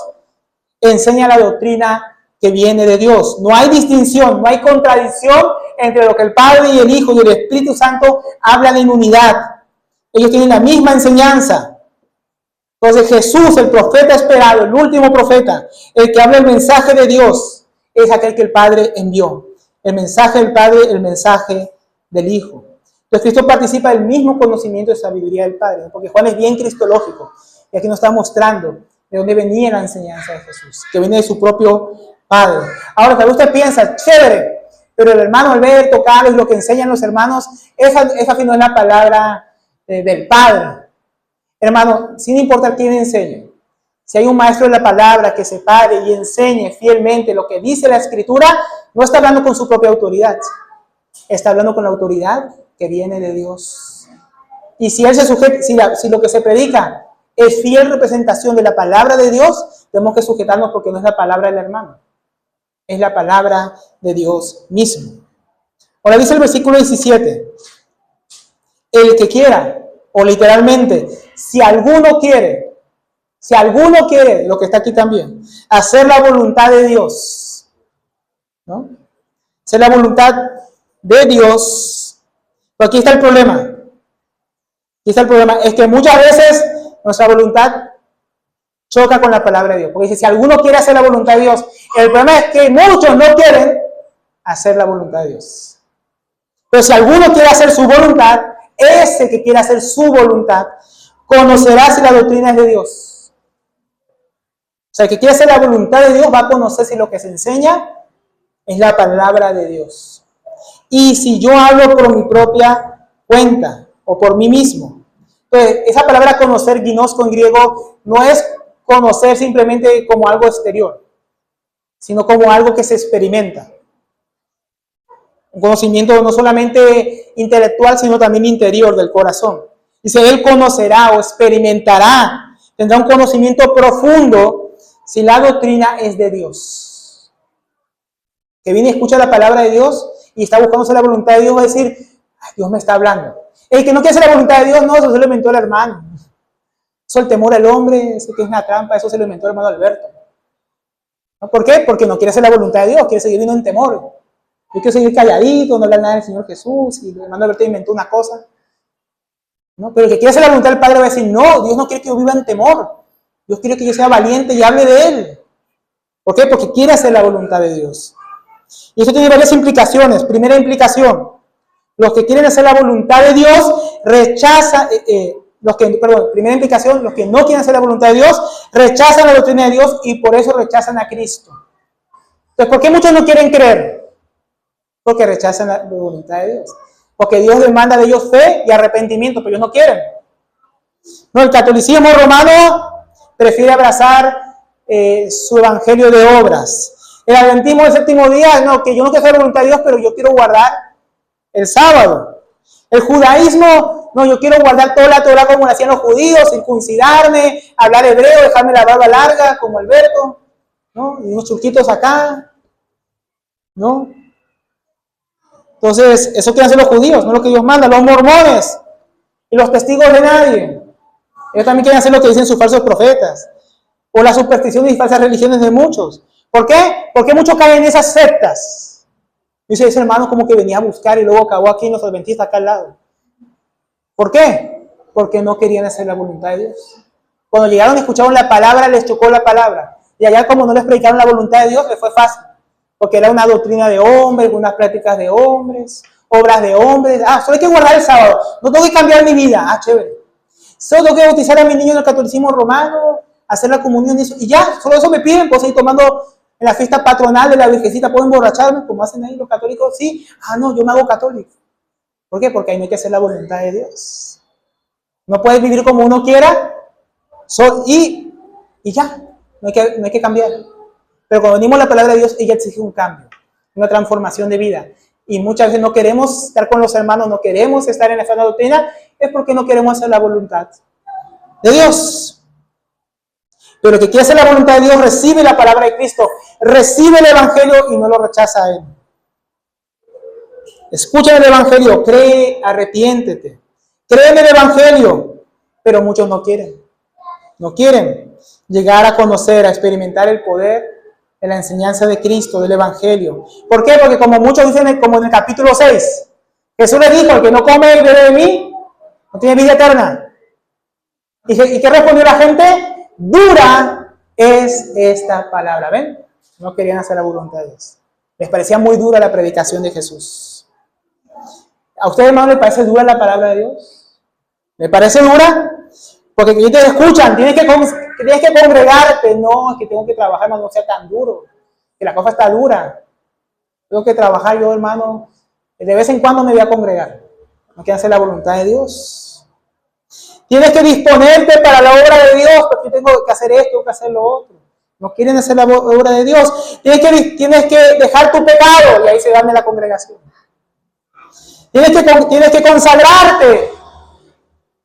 enseña la doctrina que viene de Dios. No hay distinción, no hay contradicción entre lo que el Padre y el Hijo y el Espíritu Santo hablan en unidad. Ellos tienen la misma enseñanza. Entonces Jesús, el profeta esperado, el último profeta, el que habla el mensaje de Dios, es aquel que el Padre envió. El mensaje del Padre, el mensaje del Hijo. Entonces Cristo participa del mismo conocimiento de sabiduría del Padre, porque Juan es bien cristológico y aquí nos está mostrando de dónde venía la enseñanza de Jesús, que viene de su propio Padre. Ahora, tal vez usted piensa, chévere, pero el hermano al ver, tocar, es lo que enseñan los hermanos, esa no es la palabra del Padre. Hermano, sin importar quién enseña, Si hay un maestro de la palabra que se pare y enseñe fielmente lo que dice la Escritura, no está hablando con su propia autoridad, está hablando con la autoridad que viene de Dios. Y si él se sujeta, si lo que se predica es fiel representación de la palabra de Dios, tenemos que sujetarnos porque no es la palabra del hermano, es la palabra de Dios mismo. Ahora dice el versículo 17, el que quiera, o literalmente, si alguno quiere, lo que está aquí también, hacer la voluntad de Dios, ¿no? Hacer la voluntad de Dios. Pero aquí está el problema. Aquí está el problema, es que muchas veces nuestra voluntad choca con la palabra de Dios. Porque dice, si alguno quiere hacer la voluntad de Dios, el problema es que muchos no quieren hacer la voluntad de Dios. Pero si alguno quiere hacer su voluntad, ese que quiere hacer su voluntad, conocerá si la doctrina es de Dios. O sea, el que quiere hacer la voluntad de Dios va a conocer si lo que se enseña es la palabra de Dios. Y si yo hablo por mi propia cuenta o por mí mismo. Entonces, esa palabra conocer, ginosko en griego, no es conocer simplemente como algo exterior, sino como algo que se experimenta. Un conocimiento no solamente intelectual, sino también interior del corazón. Dice, él conocerá o experimentará, tendrá un conocimiento profundo si la doctrina es de Dios. Que viene y escucha la palabra de Dios y está buscándose la voluntad de Dios, va a decir, ay, Dios me está hablando. El que no quiere hacer la voluntad de Dios, no, eso se lo inventó el hermano. Eso el temor al hombre, eso que es una trampa, eso se lo inventó el hermano Alberto. ¿No? ¿Por qué? Porque no quiere hacer la voluntad de Dios, quiere seguir viviendo en temor. Yo quiero seguir calladito, no hablar nada del Señor Jesús, y el hermano Alberto inventó una cosa. ¿No? Pero el que quiere hacer la voluntad del Padre va a decir, no, Dios no quiere que yo viva en temor. Dios quiere que yo sea valiente y hable de Él. ¿Por qué? Porque quiere hacer la voluntad de Dios. Y eso tiene varias implicaciones. Primera implicación, los que quieren hacer la voluntad de Dios rechazan, primera implicación, los que no quieren hacer la voluntad de Dios rechazan la doctrina de Dios y por eso rechazan a Cristo. Entonces, ¿por qué muchos no quieren creer? Porque rechazan la voluntad de Dios. Porque Dios demanda de ellos fe y arrepentimiento, pero ellos no quieren. No, el catolicismo romano prefiere abrazar su evangelio de obras. El adventismo del séptimo día, no, que yo no quiero hacer la voluntad de Dios, pero yo quiero guardar el sábado. El judaísmo, no, yo quiero guardar toda la Torah como lo hacían los judíos, circuncidarme, hablar hebreo, dejarme la barba larga como Alberto, ¿no? Y unos churquitos acá, ¿no? Entonces, eso quieren hacer los judíos, no lo que Dios manda, los mormones y los testigos de nadie. Ellos también quieren hacer lo que dicen sus falsos profetas, o las supersticiones y falsas religiones de muchos. ¿Por qué? Porque muchos caen en esas sectas. Dice ese hermano como que venía a buscar y luego acabó aquí en los adventistas acá al lado. ¿Por qué? Porque no querían hacer la voluntad de Dios. Cuando llegaron y escucharon la palabra, les chocó la palabra. Y allá como no les predicaron la voluntad de Dios, les fue fácil. Porque era una doctrina de hombres, unas prácticas de hombres, obras de hombres. Ah, solo hay que guardar el sábado. No tengo que cambiar mi vida. Ah, chévere. Solo tengo que bautizar a mi niño en el catolicismo romano, hacer la comunión y eso. Y ya, solo eso me piden. Puedo seguir tomando en la fiesta patronal de la Virgencita. ¿Puedo emborracharme como hacen ahí los católicos? Sí. Ah, no, yo me hago católico. ¿Por qué? Porque ahí no hay que hacer la voluntad de Dios. No puedes vivir como uno quiera y ya. No hay que cambiar. Pero cuando venimos a la palabra de Dios, ella exige un cambio, una transformación de vida. Y muchas veces no queremos estar con los hermanos, no queremos estar en la sana doctrina, es porque no queremos hacer la voluntad de Dios. Pero el que quiere hacer la voluntad de Dios recibe la palabra de Cristo, recibe el Evangelio y no lo rechaza a Él. Escucha el Evangelio, cree, arrepiéntete. Cree en el Evangelio, pero muchos no quieren. No quieren llegar a conocer, a experimentar el poder de la enseñanza de Cristo, del Evangelio. ¿Por qué? Porque como muchos dicen, como en el capítulo 6, Jesús les dijo, el que no come y bebe de mí, no tiene vida eterna. ¿Y qué respondió la gente? Dura es esta palabra. ¿Ven? No querían hacer la voluntad de Dios. Les parecía muy dura la predicación de Jesús. ¿A ustedes, hermanos, les parece dura la palabra de Dios? ¿Les parece dura? Porque ellos te escuchan, tienes que congregarte. No, es que tengo que trabajar, hermano, no sea tan duro. Que la cosa está dura. Tengo que trabajar yo, hermano. De vez en cuando me voy a congregar. No quiero hacer la voluntad de Dios. Tienes que disponerte para la obra de Dios, porque tengo que hacer esto, tengo que hacer lo otro. No quieren hacer la obra de Dios. Tienes que dejar tu pecado, y ahí se van de la congregación. Tienes que consagrarte,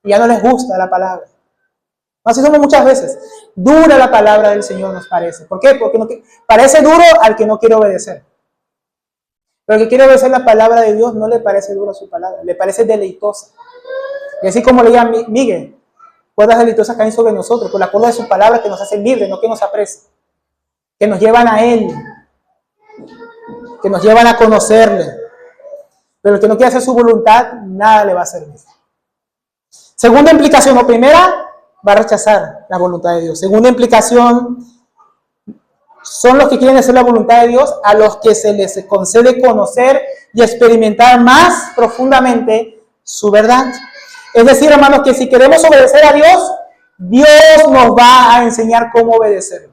y ya no les gusta la palabra. Así somos muchas veces. Dura la palabra del Señor nos parece. ¿Por qué? Porque parece duro al que no quiere obedecer. Pero el que quiere obedecer la palabra de Dios no le parece dura su palabra, le parece deleitosa. Y así como leía Miguel, cuerdas deleitosas caen sobre nosotros, por la cuerda de su palabra que nos hacen libres, no que nos apresen, que nos llevan a Él, que nos llevan a conocerle. Pero el que no quiere hacer su voluntad, nada le va a servir. Segunda implicación, o primera, va a rechazar la voluntad de Dios. Segunda implicación, son los que quieren hacer la voluntad de Dios a los que se les concede conocer y experimentar más profundamente su verdad. Es decir, hermanos, que si queremos obedecer a Dios, Dios nos va a enseñar cómo obedecerlo.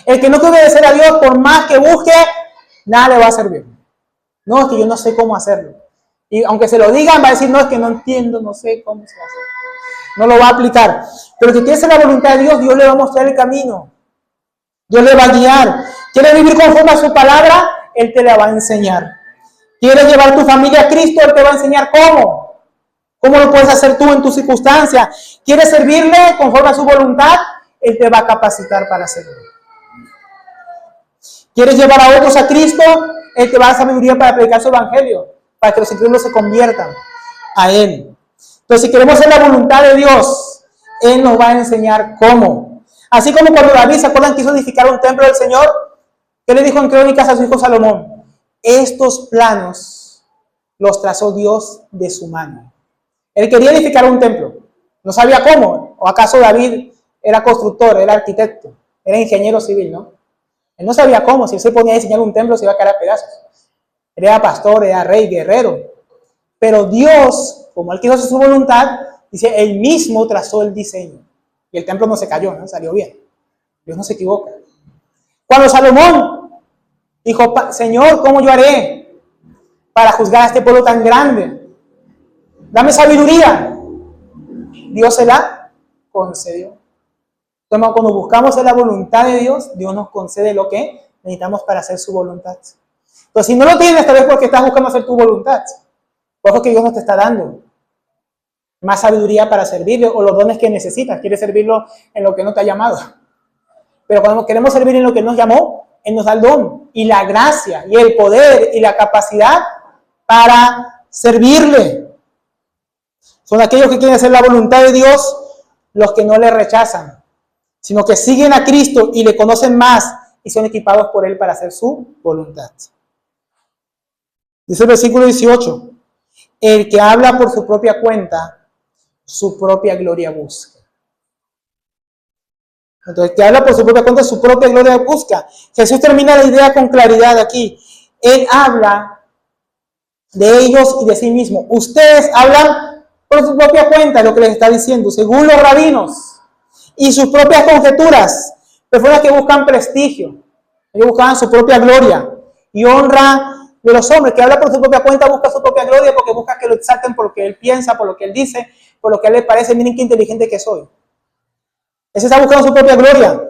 El que no quiere obedecer a Dios, por más que busque, nada le va a servir. No, es que yo no sé cómo hacerlo. Y aunque se lo digan, va a decir, no, es que no entiendo, no sé cómo se hace. No lo va a aplicar. Pero el que quiere hacer la voluntad de Dios, Dios le va a mostrar el camino. Dios le va a guiar. ¿Quieres vivir conforme a su palabra? Él te la va a enseñar. ¿Quieres llevar tu familia a Cristo? Él te va a enseñar cómo. ¿Cómo lo puedes hacer tú en tu circunstancia? ¿Quieres servirle conforme a su voluntad? Él te va a capacitar para hacerlo. ¿Quieres llevar a otros a Cristo? Él te va a dar sabiduría para predicar su evangelio, para que los incrédulos se conviertan a Él. Entonces, si queremos hacer la voluntad de Dios, Él nos va a enseñar cómo. Así como cuando David, ¿se acuerdan? Quiso edificar un templo del Señor. ¿Qué le dijo en Crónicas a su hijo Salomón? Estos planos los trazó Dios de su mano. Él quería edificar un templo. No sabía cómo. ¿O acaso David era constructor, era arquitecto, era ingeniero civil, no? Él no sabía cómo. Si él se ponía a diseñar un templo, se iba a caer a pedazos. Él era pastor, era rey, guerrero. Pero Dios, como Él quiso hacer su voluntad, dice, Él mismo trazó el diseño. Y el templo no se cayó, ¿no? Salió bien. Dios no se equivoca. Cuando Salomón dijo, Señor, ¿cómo yo haré para juzgar a este pueblo tan grande? Dame sabiduría. Dios se la concedió. Entonces, cuando buscamos la voluntad de Dios, Dios nos concede lo que necesitamos para hacer su voluntad. Entonces, si no lo tienes, tal vez porque estás buscando hacer tu voluntad. Ojo que Dios nos te está dando más sabiduría para servirle o los dones que necesitas. Quieres servirlo en lo que no te ha llamado. Pero cuando queremos servir en lo que nos llamó, Él nos da el don y la gracia y el poder y la capacidad para servirle. Son aquellos que quieren hacer la voluntad de Dios los que no le rechazan, sino que siguen a Cristo y le conocen más y son equipados por Él para hacer su voluntad. Dice el versículo 18, el que habla por su propia cuenta, su propia gloria busca. Entonces, el que habla por su propia cuenta, su propia gloria busca. Jesús termina la idea con claridad aquí. Él habla de ellos y de sí mismo. Ustedes hablan por su propia cuenta, lo que les está diciendo, según los rabinos y sus propias conjeturas. Personas que buscan prestigio, ellos buscaban su propia gloria y honra de los hombres. Que habla por su propia cuenta busca su propia gloria porque busca que lo exalten por lo que él piensa, por lo que él dice, por lo que a él le parece. Miren qué inteligente que soy. Ese está buscando su propia gloria.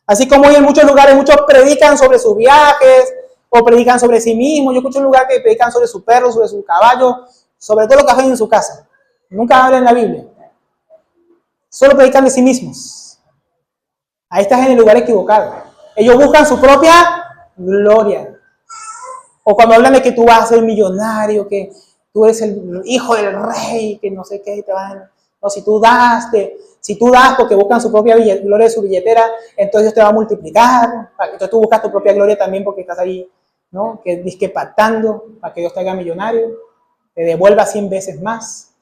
Así como hoy en muchos lugares, muchos predican sobre sus viajes o predican sobre sí mismos. Yo escucho un lugar que predican sobre su perro, sobre su caballo, sobre todo lo que hacen en su casa. Nunca hablan en la Biblia. Solo predican de sí mismos. Ahí estás en el lugar equivocado. Ellos buscan su propia gloria. O cuando hablan de que tú vas a ser millonario, que tú eres el hijo del rey, que no sé qué, te van. No, si tú das porque buscan su propia gloria de su billetera, entonces Dios te va a multiplicar. Entonces tú buscas tu propia gloria también porque estás ahí, ¿no? Que disque pactando para que Dios te haga millonario, te devuelva 100 veces más.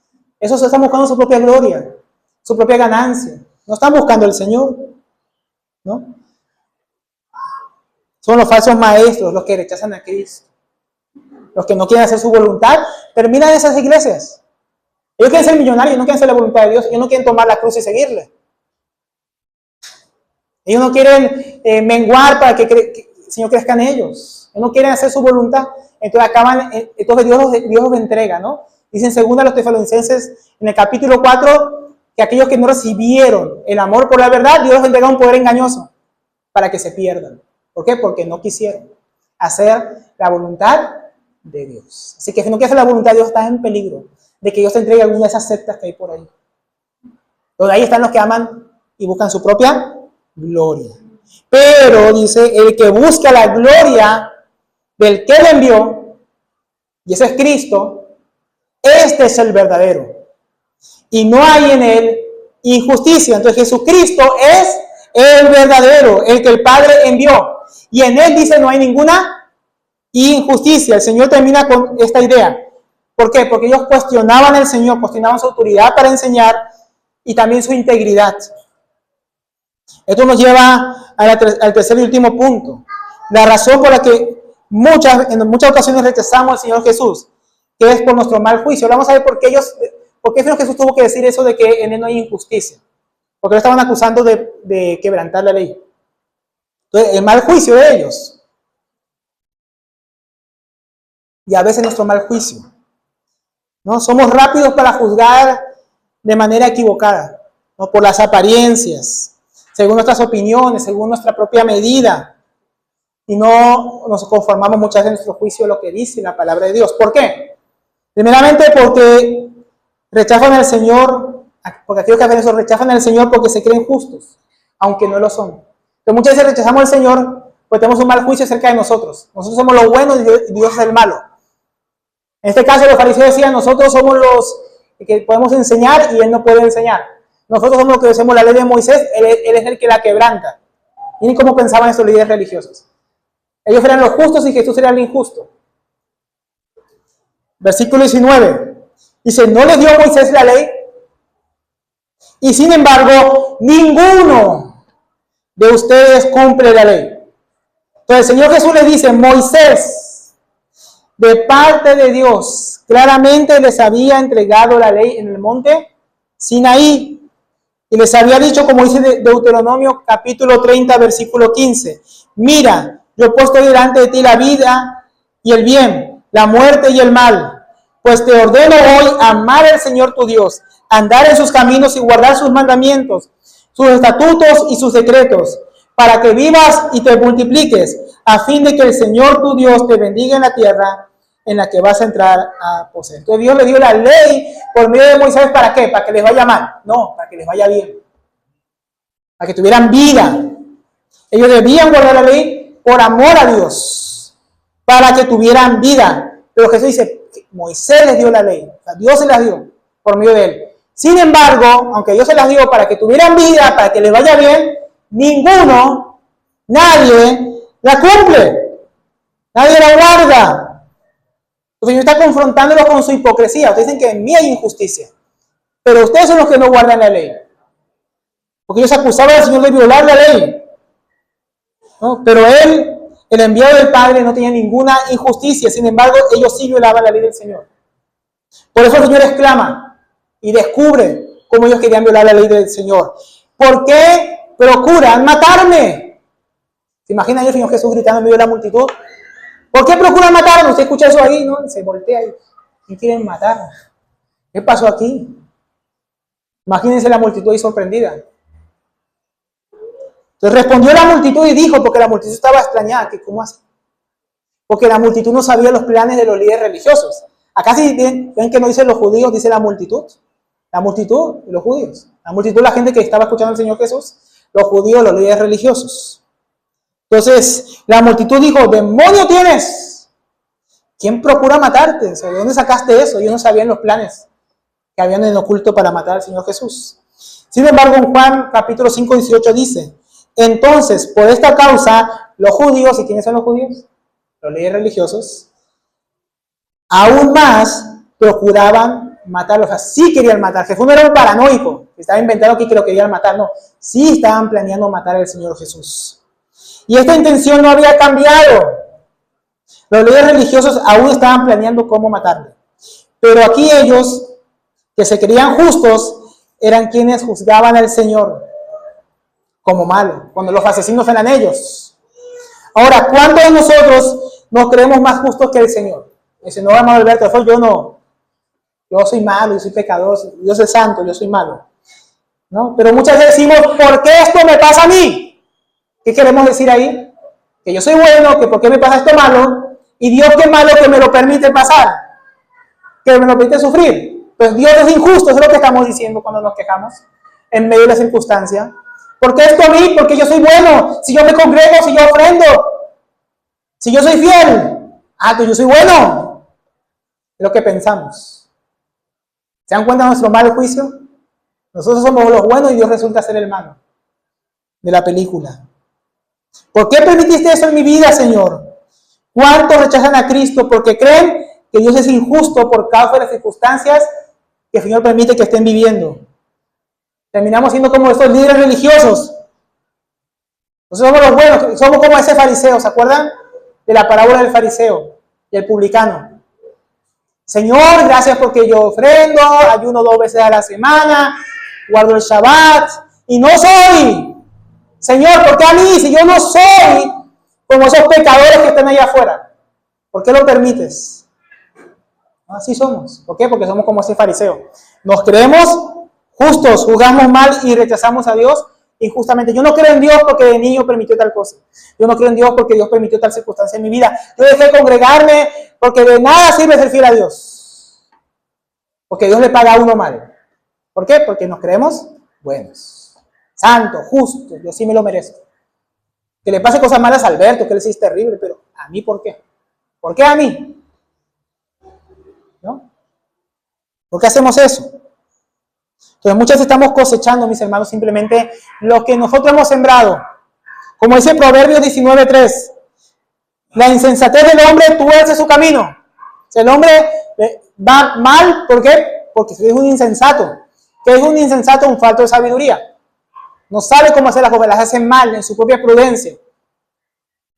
Esos están buscando su propia gloria, su propia ganancia. No están buscando al Señor, ¿no? Son los falsos maestros los que rechazan a Cristo. Los que no quieren hacer su voluntad, terminan en esas iglesias. Ellos quieren ser millonarios, no quieren hacer la voluntad de Dios, ellos no quieren tomar la cruz y seguirle. Ellos no quieren menguar para que el Señor crezca en ellos. Ellos no quieren hacer su voluntad, entonces Dios los entrega, ¿no? Dice en 2 Tesalonicenses, en el capítulo 4, que aquellos que no recibieron el amor por la verdad, Dios les entrega un poder engañoso para que se pierdan. ¿Por qué? Porque no quisieron hacer la voluntad de Dios. Así que si no quieres hacer la voluntad de Dios, estás en peligro de que Dios te entregue alguna de esas sectas que hay por ahí. Donde ahí están los que aman y buscan su propia gloria. Pero dice, el que busca la gloria del que le envió, y ese es Cristo, este es el verdadero. Y no hay en él injusticia. Entonces Jesucristo es el verdadero, el que el Padre envió. Y en él dice no hay ninguna injusticia. El Señor termina con esta idea. ¿Por qué? Porque ellos cuestionaban al Señor, cuestionaban su autoridad para enseñar y también su integridad. Esto nos lleva al tercer y último punto. La razón por la que en muchas ocasiones rechazamos al Señor Jesús, que es por nuestro mal juicio. Vamos a ver por qué Señor Jesús tuvo que decir eso de que en él no hay injusticia. Porque lo estaban acusando de quebrantar la ley. Entonces, el mal juicio de ellos. Y a veces nuestro mal juicio. ¿No? Somos rápidos para juzgar de manera equivocada, ¿no? Por las apariencias, según nuestras opiniones, según nuestra propia medida. Y no nos conformamos muchas veces en nuestro juicio de lo que dice la palabra de Dios. ¿Por qué? Primeramente porque rechazan al Señor, porque aquellos que hacen eso rechazan al Señor porque se creen justos, aunque no lo son. Entonces muchas veces rechazamos al Señor porque tenemos un mal juicio acerca de nosotros. Nosotros somos lo bueno y Dios es el malo. En este caso los fariseos decían, nosotros somos los que podemos enseñar y él no puede enseñar. Nosotros somos los que hacemos la ley de Moisés, él es el que la quebranta. Miren cómo pensaban estos líderes religiosos. Ellos eran los justos y Jesús era el injusto. Versículo 19. Dice, ¿no les dio Moisés la ley? Y sin embargo, ninguno de ustedes cumple la ley. Entonces el Señor Jesús les dice, Moisés, de parte de Dios, claramente les había entregado la ley en el monte Sinaí. Y les había dicho, como dice Deuteronomio capítulo 30, versículo 15, mira, yo he puesto delante de ti la vida y el bien, la muerte y el mal. Pues te ordeno hoy amar al Señor tu Dios, andar en sus caminos y guardar sus mandamientos, sus estatutos y sus decretos, para que vivas y te multipliques, a fin de que el Señor tu Dios te bendiga en la tierra en la que vas a entrar a poseer. Entonces Dios le dio la ley por medio de Moisés, ¿para qué? ¿Para que les vaya mal? No, para que les vaya bien. Para que tuvieran vida. Ellos debían guardar la ley por amor a Dios, para que tuvieran vida. Pero Jesús dice, Moisés les dio la ley, o sea, Dios se las dio por medio de él. Sin embargo, aunque Dios se las dio para que tuvieran vida, para que les vaya bien, nadie la cumple. Nadie la guarda. El Señor está confrontándolos con su hipocresía. Ustedes dicen que en mí hay injusticia, pero ustedes son los que no guardan la ley. Porque ellos acusaban al Señor de violar la ley. ¿No? Pero él, el enviado del Padre, no tenía ninguna injusticia. Sin embargo, ellos sí violaban la ley del Señor. Por eso el Señor exclama y descubre cómo ellos querían violar la ley del Señor. ¿Por qué procuran matarme? ¿Se imaginan el Señor Jesús gritando en medio de la multitud? ¿Por qué procuran matarme? Usted escucha eso ahí, ¿no? Se voltea y ¿quién quieren matar? ¿Qué pasó aquí? Imagínense la multitud ahí sorprendida. Entonces respondió la multitud y dijo, porque la multitud estaba extrañada, que ¿cómo así? Porque la multitud no sabía los planes de los líderes religiosos. Acá si ven que no dice los judíos, dice la multitud. La multitud y los judíos. La multitud, la gente que estaba escuchando al Señor Jesús, los judíos, los líderes religiosos. Entonces la multitud dijo, demonio tienes. ¿Quién procura matarte? ¿De dónde sacaste eso? Ellos no sabían los planes que habían en oculto para matar al Señor Jesús. Sin embargo, en Juan capítulo 5, 18 dice, entonces, por esta causa, los judíos, ¿y quiénes son los judíos? Los líderes religiosos, aún más procuraban matarlo. O sea, sí querían matar. Jesús no era un paranoico, que estaba inventando aquí que lo querían matar. No, sí estaban planeando matar al Señor Jesús. Y esta intención no había cambiado. Los líderes religiosos aún estaban planeando cómo matarle. Pero aquí ellos, que se creían justos, eran quienes juzgaban al Señor como malo, cuando los asesinos eran ellos. Ahora, ¿cuántos de nosotros nos creemos más justos que el Señor? Dice, no, Alberto, yo no. Yo soy malo, yo soy pecador, Dios es santo, yo soy malo. ¿no? Pero muchas veces decimos, ¿por qué esto me pasa a mí? ¿Qué queremos decir ahí? Que yo soy bueno, que por qué me pasa esto malo, y Dios qué malo que me lo permite pasar, que me lo permite sufrir. Pues Dios es injusto, eso es lo que estamos diciendo cuando nos quejamos en medio de la circunstancia. ¿Por qué esto a mí? Porque yo soy bueno, si yo me congrego, si yo ofrendo, si yo soy fiel, pues yo soy bueno. Es lo que pensamos. ¿Se dan cuenta de nuestro mal juicio? Nosotros somos los buenos y Dios resulta ser el malo de la película. ¿Por qué permitiste eso en mi vida, Señor? ¿Cuántos rechazan a Cristo porque creen que Dios es injusto por causa de las circunstancias que el Señor permite que estén viviendo? Terminamos siendo como estos líderes religiosos. Nosotros somos los buenos, somos como ese fariseo, ¿se acuerdan? De la parábola del fariseo y el publicano. Señor, gracias porque yo ofrendo, ayuno 2 veces a la semana, guardo el Shabbat, y no soy. Señor, ¿por qué a mí? Si yo no soy como esos pecadores que están allá afuera, ¿por qué lo permites? Así somos. ¿Por qué? Porque somos como ese fariseo. Nos creemos justos, juzgamos mal y rechazamos a Dios injustamente. Yo no creo en Dios porque de niño permitió tal cosa. Yo no creo en Dios porque Dios permitió tal circunstancia en mi vida. Yo dejé de congregarme porque de nada sirve ser fiel a Dios. Porque Dios le paga a uno mal. ¿Por qué? Porque nos creemos buenos, santos, justos. Yo sí me lo merezco. Que le pase cosas malas a Alberto, que él sí es terrible, pero ¿a mí por qué? ¿Por qué a mí? ¿No? ¿Por qué hacemos eso? Entonces muchas veces estamos cosechando, mis hermanos, simplemente lo que nosotros hemos sembrado. Como dice Proverbios 19:3, la insensatez del hombre tuerce su camino. Si el hombre va mal, ¿por qué? Porque es un insensato. ¿Qué es un insensato? Un falto de sabiduría. No sabe cómo hacer las cosas, las hace mal en su propia prudencia,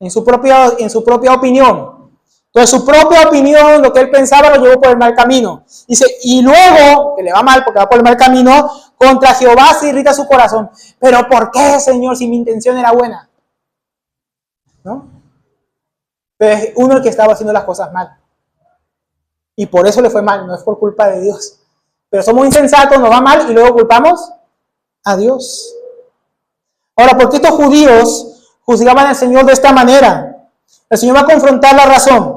en su propia opinión. Entonces su propia opinión, lo que él pensaba, lo llevó por el mal camino. Dice, y luego, que le va mal porque va por el mal camino, contra Jehová se irrita su corazón. Pero ¿por qué, Señor, si mi intención era buena? ¿No? Pero es uno el que estaba haciendo las cosas mal. Y por eso le fue mal, no es por culpa de Dios. Pero somos insensatos, nos va mal y luego culpamos a Dios. Ahora, ¿por qué estos judíos juzgaban al Señor de esta manera? El Señor va a confrontar la razón.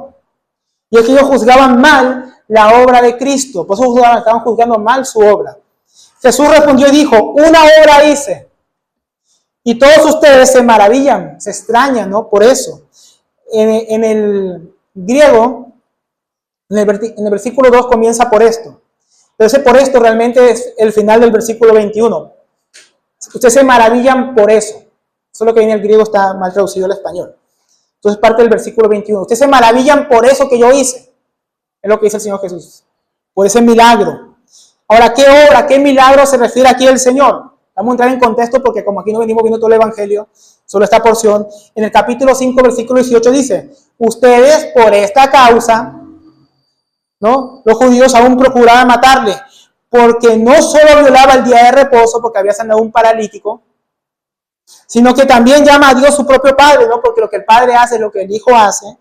Y es que ellos juzgaban mal la obra de Cristo. Por eso estaban juzgando mal su obra. Jesús respondió y dijo, una obra hice. Y todos ustedes se maravillan, se extrañan, ¿no? Por eso. En el griego, en el versículo 2 comienza por esto. Pero ese por esto realmente es el final del versículo 21. Ustedes se maravillan por eso. Eso es lo que viene en el griego, está mal traducido al español. Entonces parte del versículo 21. Ustedes se maravillan por eso que yo hice. Es lo que dice el Señor Jesús. Por ese milagro. Ahora, ¿qué obra, qué milagro se refiere aquí el Señor? Vamos a entrar en contexto porque como aquí no venimos viendo todo el Evangelio, solo esta porción. En el capítulo 5, versículo 18 dice, ustedes por esta causa, ¿no? Los judíos aún procuraban matarle, porque no solo violaba el día de reposo, porque había sanado un paralítico, sino que también llama a Dios su propio Padre, ¿no? Porque lo que el Padre hace es lo que el Hijo hace,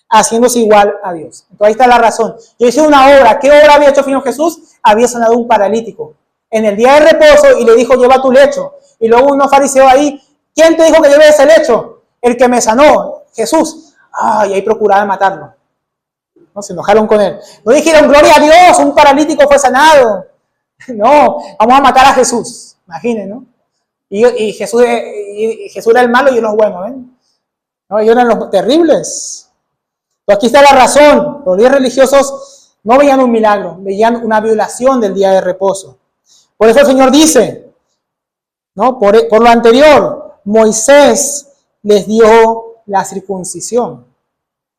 haciéndose igual a Dios. Entonces ahí está la razón. Yo hice una obra. ¿Qué obra había hecho Señor Jesús? Había sanado un paralítico en el día de reposo y le dijo, lleva tu lecho. Y luego unos fariseos ahí, ¿quién te dijo que lleve ese lecho? El que me sanó, Jesús. Y ahí procuraban matarlo. ¿No? Se enojaron con él. No dijeron, gloria a Dios, un paralítico fue sanado. No, vamos a matar a Jesús. Imaginen, ¿no? Y Jesús era el malo y ellos los buenos, ¿ven? No, ellos eran los terribles. Pero aquí está la razón. Los líderes religiosos no veían un milagro, veían una violación del día de reposo. Por eso el Señor dice, ¿no? Por lo anterior, Moisés les dio la circuncisión.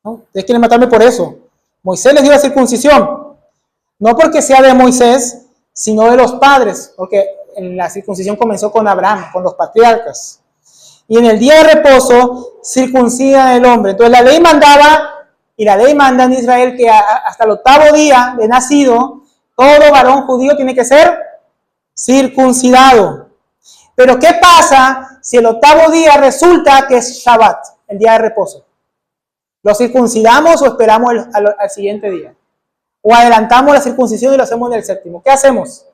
¿No? Ustedes quieren matarme por eso. Moisés les dio la circuncisión. No porque sea de Moisés, sino de los padres. Porque la circuncisión comenzó con Abraham, con los patriarcas. Y en el día de reposo circuncidan el hombre. Entonces la ley mandaba, y la ley manda en Israel que hasta el 8º día de nacido, todo varón judío tiene que ser circuncidado. Pero ¿qué pasa si el 8º día resulta que es Shabbat, el día de reposo? ¿Lo circuncidamos o esperamos al siguiente día? ¿O adelantamos la circuncisión y lo hacemos en el 7º? ¿Qué hacemos?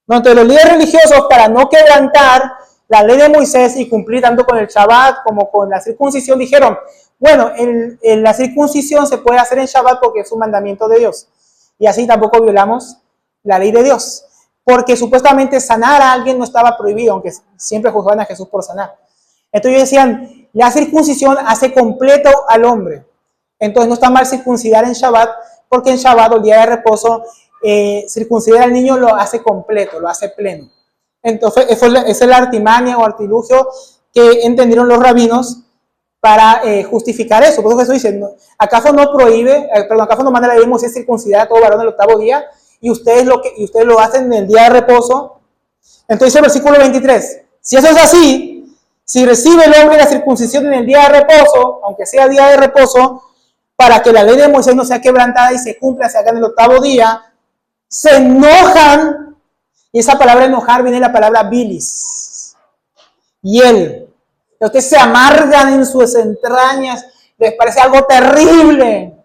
No, entonces los líderes religiosos, para no quebrantar la ley de Moisés y cumplir tanto con el Shabbat como con la circuncisión, dijeron, bueno, la circuncisión se puede hacer en Shabbat porque es un mandamiento de Dios. Y así tampoco violamos la ley de Dios. Porque supuestamente sanar a alguien no estaba prohibido, aunque siempre juzgaban a Jesús por sanar. Entonces ellos decían, la circuncisión hace completo al hombre. Entonces no está mal circuncidar en Shabbat, porque en Shabbat, el día de reposo, circuncidar al niño lo hace completo, lo hace pleno. Entonces esa es la artimaña o artilugio que entendieron los rabinos para justificar eso. Por eso Jesús dice, ¿acaso no acaso no manda la ley de Moisés circuncidar a todo varón el octavo día? Y ustedes lo hacen en el día de reposo. Entonces el versículo 23, si eso es así, si recibe el hombre la circuncisión en el día de reposo, aunque sea día de reposo, para que la ley de Moisés no sea quebrantada y se cumpla, se haga en el octavo día, se enojan, y esa palabra enojar viene de la palabra bilis, hiel. Ustedes se amargan en sus entrañas, les parece algo terrible,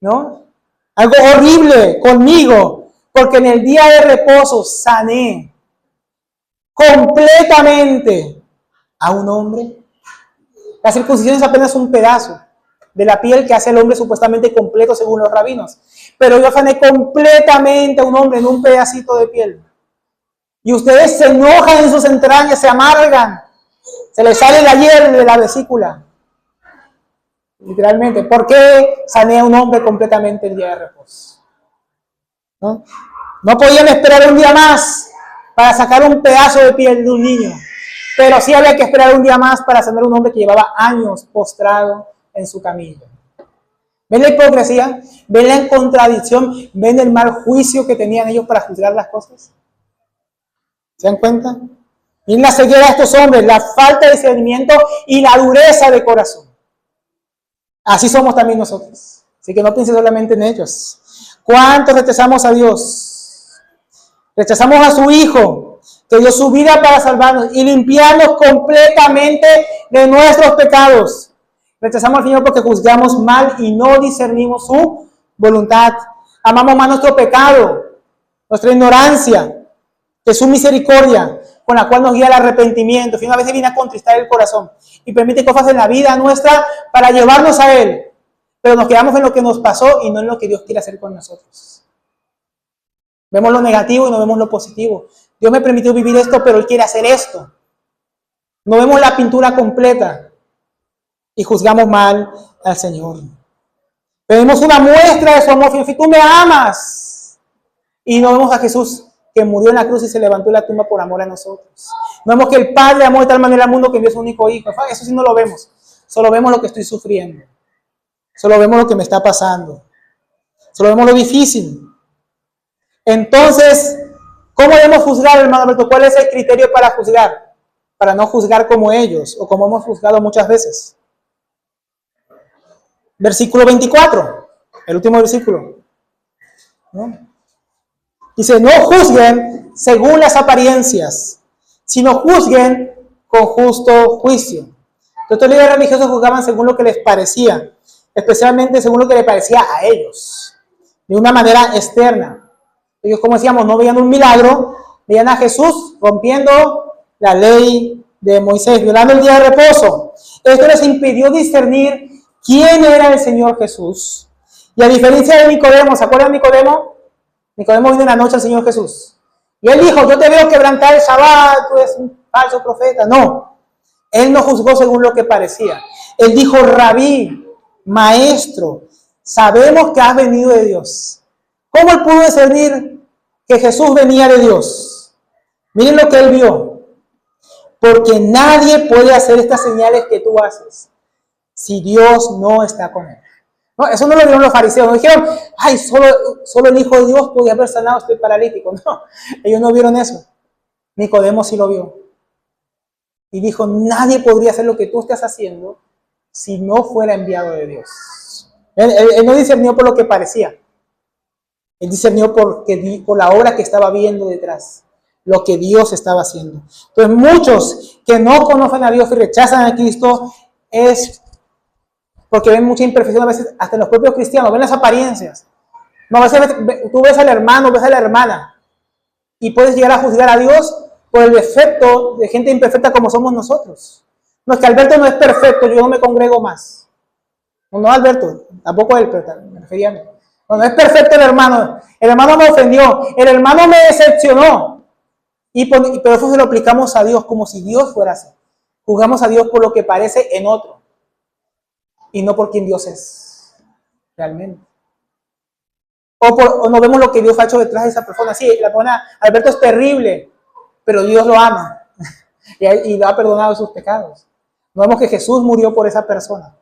¿no? Algo horrible conmigo, porque en el día de reposo sané completamente a un hombre. La circuncisión es apenas un pedazo de la piel que hace al hombre supuestamente completo según los rabinos. Pero yo sané completamente a un hombre en un pedacito de piel. Y ustedes se enojan en sus entrañas, se amargan. Se les sale la hiel de la vesícula. Literalmente. ¿Por qué sané a un hombre completamente el día de reposo? No podían esperar un día más para sacar un pedazo de piel de un niño. Pero sí había que esperar un día más para sanar a un hombre que llevaba años postrado en su camilla. ¿Ven la hipocresía? ¿Ven la contradicción? ¿Ven el mal juicio que tenían ellos para juzgar las cosas? ¿Se dan cuenta? Miren la ceguera de estos hombres, la falta de discernimiento y la dureza de corazón. Así somos también nosotros. Así que no piensen solamente en ellos. ¿Cuántos rechazamos a Dios? Rechazamos a su Hijo, que dio su vida para salvarnos y limpiarnos completamente de nuestros pecados. Rechazamos al Señor porque juzgamos mal y no discernimos su voluntad. Amamos más nuestro pecado, nuestra ignorancia, que su misericordia, con la cual nos guía al arrepentimiento. Que a veces viene a contristar el corazón y permite cosas en la vida nuestra para llevarnos a Él. Pero nos quedamos en lo que nos pasó y no en lo que Dios quiere hacer con nosotros. Vemos lo negativo y no vemos lo positivo. Dios me permitió vivir esto, pero Él quiere hacer esto. No vemos la pintura completa y juzgamos mal al Señor. Vemos una muestra de su amor. Si tú me amas. Y no vemos a Jesús que murió en la cruz y se levantó de la tumba por amor a nosotros. No vemos que el Padre amó de tal manera al mundo que envió a su único Hijo. Eso sí no lo vemos. Solo vemos lo que estoy sufriendo. Solo vemos lo que me está pasando. Solo vemos lo difícil. Entonces, ¿cómo debemos juzgar, hermano Alberto? ¿Cuál es el criterio para juzgar? Para no juzgar como ellos o como hemos juzgado muchas veces. Versículo 24, el último versículo, ¿no? Dice, no juzguen según las apariencias, sino juzguen con justo juicio. Los líderes religiosos juzgaban según lo que les parecía, especialmente según lo que les parecía a ellos, de una manera externa. Ellos, como decíamos, no veían un milagro, veían a Jesús rompiendo la ley de Moisés, violando el día de reposo. Esto les impidió discernir quién era el Señor Jesús. Y a diferencia de Nicodemo, ¿se acuerdan de Nicodemo? Nicodemo vino en la noche al Señor Jesús. Y él dijo, yo te veo quebrantar el Shabbat, tú eres un falso profeta. No, él no juzgó según lo que parecía. Él dijo, Rabí, maestro, sabemos que has venido de Dios. ¿Cómo él pudo discernir que Jesús venía de Dios? Miren lo que él vio. Porque nadie puede hacer estas señales que tú haces si Dios no está con él. No, eso no lo vieron los fariseos. No dijeron, ay, solo el Hijo de Dios podía haber sanado a este paralítico. No, ellos no vieron eso. Nicodemo sí lo vio. Y dijo, nadie podría hacer lo que tú estás haciendo si no fuera enviado de Dios. Él no discernió por lo que parecía. Él discernió por la obra que estaba viendo detrás, lo que Dios estaba haciendo. Entonces muchos que no conocen a Dios y rechazan a Cristo es porque ven mucha imperfección a veces hasta en los propios cristianos, ven las apariencias. No, a veces tú ves al hermano, ves a la hermana y puedes llegar a juzgar a Dios por el defecto de gente imperfecta como somos nosotros. No, es que Alberto no es perfecto, yo no me congrego más. No, Alberto, tampoco él, pero me refería a mí. No, no es perfecto el hermano me ofendió, el hermano me decepcionó. Pero eso se lo aplicamos a Dios como si Dios fuera así. Juzgamos a Dios por lo que parece en otro y no por quien Dios es realmente. O no vemos lo que Dios ha hecho detrás de esa persona. Sí, la persona, Alberto es terrible, pero Dios lo ama y lo ha perdonado sus pecados. No vemos que Jesús murió por esa persona,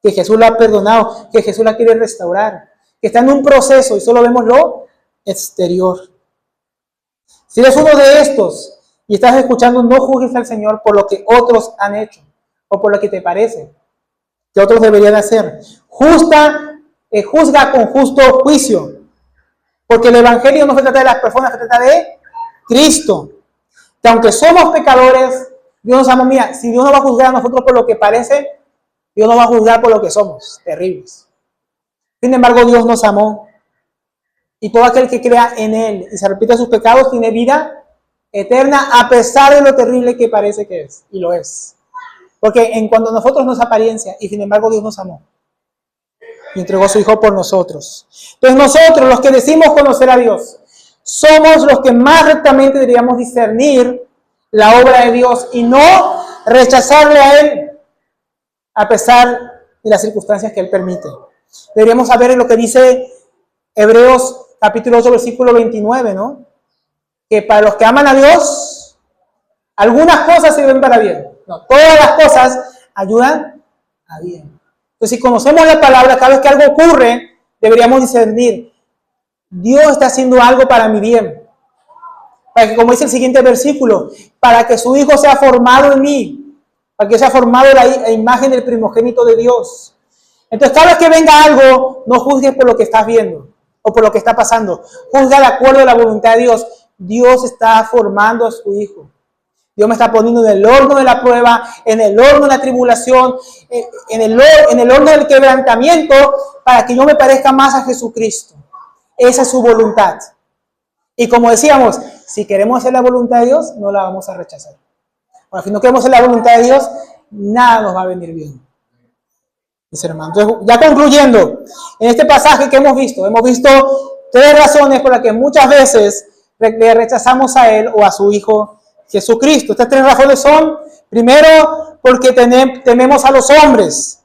que Jesús la ha perdonado, que Jesús la quiere restaurar, que está en un proceso y solo vemos lo exterior. Si eres uno de estos y estás escuchando, no juzgues al Señor por lo que otros han hecho o por lo que te parece que otros deberían hacer. Juzga con justo juicio, porque el Evangelio no se trata de las personas, se trata de Cristo. Que aunque somos pecadores, Dios nos ama. Mira, si Dios no va a juzgar a nosotros por lo que parece, Dios nos va a juzgar por lo que somos, terribles. Sin embargo, Dios nos amó. Y todo aquel que crea en Él y se repite sus pecados tiene vida eterna a pesar de lo terrible que parece que es. Y lo es. Porque en cuanto a nosotros no es apariencia y sin embargo Dios nos amó. Y entregó a su Hijo por nosotros. Entonces nosotros, los que decimos conocer a Dios, somos los que más rectamente deberíamos discernir la obra de Dios y no rechazarle a Él a pesar de las circunstancias que Él permite. Deberíamos saber en lo que dice Hebreos capítulo 8, versículo 29, ¿no? Que para los que aman a Dios, algunas cosas sirven para bien. No, todas las cosas ayudan a bien. Entonces, si conocemos la palabra, cada vez que algo ocurre, deberíamos discernir. Dios está haciendo algo para mi bien. Para que, como dice el siguiente versículo, para que su Hijo sea formado en mí, para que sea formado la imagen del primogénito de Dios. Entonces, cada vez que venga algo, no juzgues por lo que estás viendo o por lo que está pasando. Juzga de acuerdo a la voluntad de Dios. Dios está formando a su Hijo. Dios me está poniendo en el horno de la prueba, en el horno de la tribulación, en el horno del quebrantamiento, para que yo me parezca más a Jesucristo. Esa es su voluntad. Y como decíamos, si queremos hacer la voluntad de Dios, no la vamos a rechazar. Ahora, si no queremos hacer la voluntad de Dios, nada nos va a venir bien. Dice hermano. Entonces, ya concluyendo, en este pasaje que hemos visto 3 razones por las que muchas veces le rechazamos a Él o a su Hijo Jesucristo. Estas 3 razones son, primero, porque tememos a los hombres,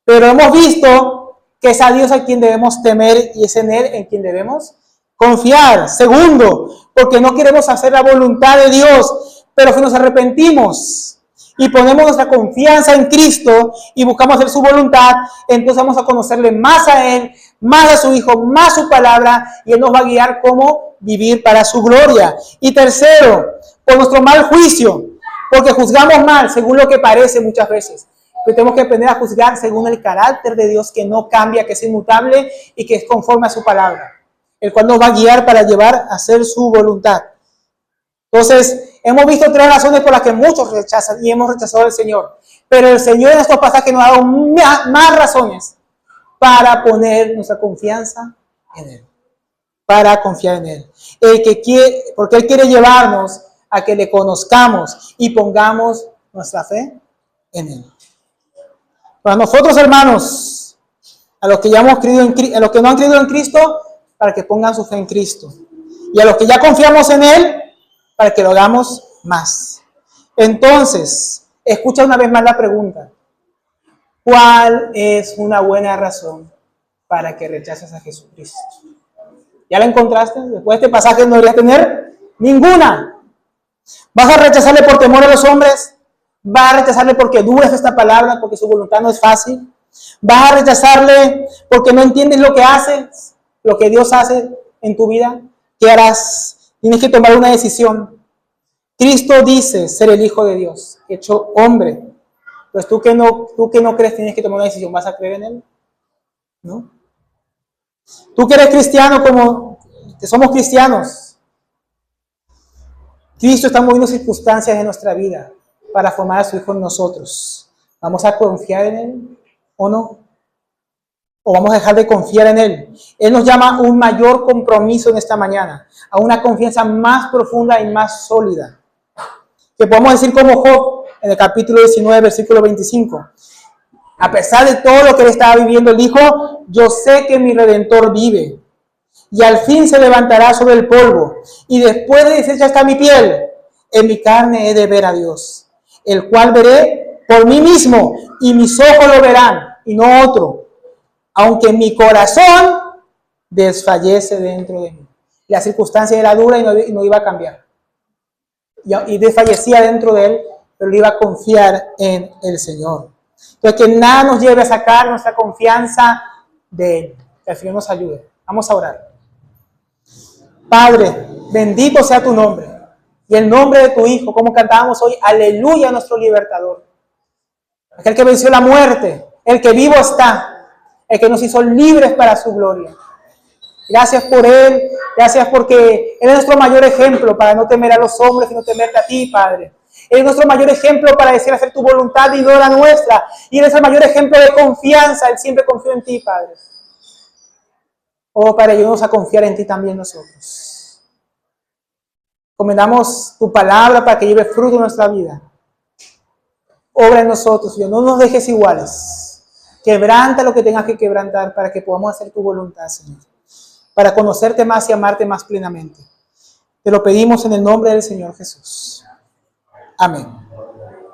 pero hemos visto que es a Dios a quien debemos temer y es en Él en quien debemos confiar. Segundo, porque no queremos hacer la voluntad de Dios, pero si nos arrepentimos y ponemos nuestra confianza en Cristo y buscamos hacer su voluntad, entonces vamos a conocerle más a Él, más a su Hijo, más su palabra, y Él nos va a guiar cómo vivir para su gloria. Y tercero, por nuestro mal juicio, porque juzgamos mal según lo que parece muchas veces. Pero tenemos que aprender a juzgar según el carácter de Dios que no cambia, que es inmutable y que es conforme a su palabra, el cual nos va a guiar para llevar a hacer su voluntad. Entonces, hemos visto 3 razones por las que muchos rechazan y hemos rechazado al Señor. Pero el Señor en estos pasajes nos ha dado más razones para poner nuestra confianza en Él. Para confiar en Él. Porque Él quiere llevarnos a que le conozcamos y pongamos nuestra fe en Él. Para nosotros, hermanos, a los que ya hemos creído a los que no han creído en Cristo, para que pongan su fe en Cristo. Y a los que ya confiamos en Él, para que lo hagamos más. Entonces, escucha una vez más la pregunta. ¿Cuál es una buena razón para que rechaces a Jesucristo? ¿Ya la encontraste? Después de este pasaje no deberías tener ninguna. ¿Vas a rechazarle por temor a los hombres? ¿Vas a rechazarle porque dudas esta palabra, porque su voluntad no es fácil? ¿Vas a rechazarle porque no entiendes lo que haces, lo que Dios hace en tu vida? ¿Qué harás? Tienes que tomar una decisión. Cristo dice ser el Hijo de Dios, hecho hombre. Pues tú que no crees, tienes que tomar una decisión. ¿Vas a creer en Él? ¿No? Tú que eres cristiano, como que somos cristianos, Cristo está moviendo circunstancias en nuestra vida para formar a su Hijo en nosotros. ¿Vamos a confiar en Él o no? ¿O vamos a dejar de confiar en Él? Él nos llama a un mayor compromiso en esta mañana, a una confianza más profunda y más sólida. Que podemos decir como Job en el capítulo 19, versículo 25. A pesar de todo lo que él estaba viviendo, él dijo, yo sé que mi Redentor vive y al fin se levantará sobre el polvo y después de deshecha está mi piel, en mi carne he de ver a Dios, el cual veré por mí mismo y mis ojos lo verán y no otro, aunque mi corazón desfallece dentro de mí. La circunstancia era dura y no iba a cambiar. Y desfallecía dentro de él, pero iba a confiar en el Señor. Entonces, que nada nos lleve a sacar nuestra confianza de Él. Que el Señor nos ayude. Vamos a orar. Padre, bendito sea tu nombre. Y el nombre de tu Hijo, como cantábamos hoy, aleluya a nuestro libertador. Aquel que venció la muerte, el que vivo está, el que nos hizo libres para su gloria. Gracias por Él, gracias porque Él es nuestro mayor ejemplo para no temer a los hombres, sino temerte a ti, Padre. Él es nuestro mayor ejemplo para decir hacer tu voluntad y no la nuestra. Y Él es el mayor ejemplo de confianza. Él siempre confió en ti, Padre. Oh, Padre, ayúdanos a confiar en ti también nosotros. Comendamos tu palabra para que lleve fruto en nuestra vida. Obra en nosotros, Dios. No nos dejes iguales. Quebranta lo que tengas que quebrantar para que podamos hacer tu voluntad, Señor. Para conocerte más y amarte más plenamente. Te lo pedimos en el nombre del Señor Jesús. Amén.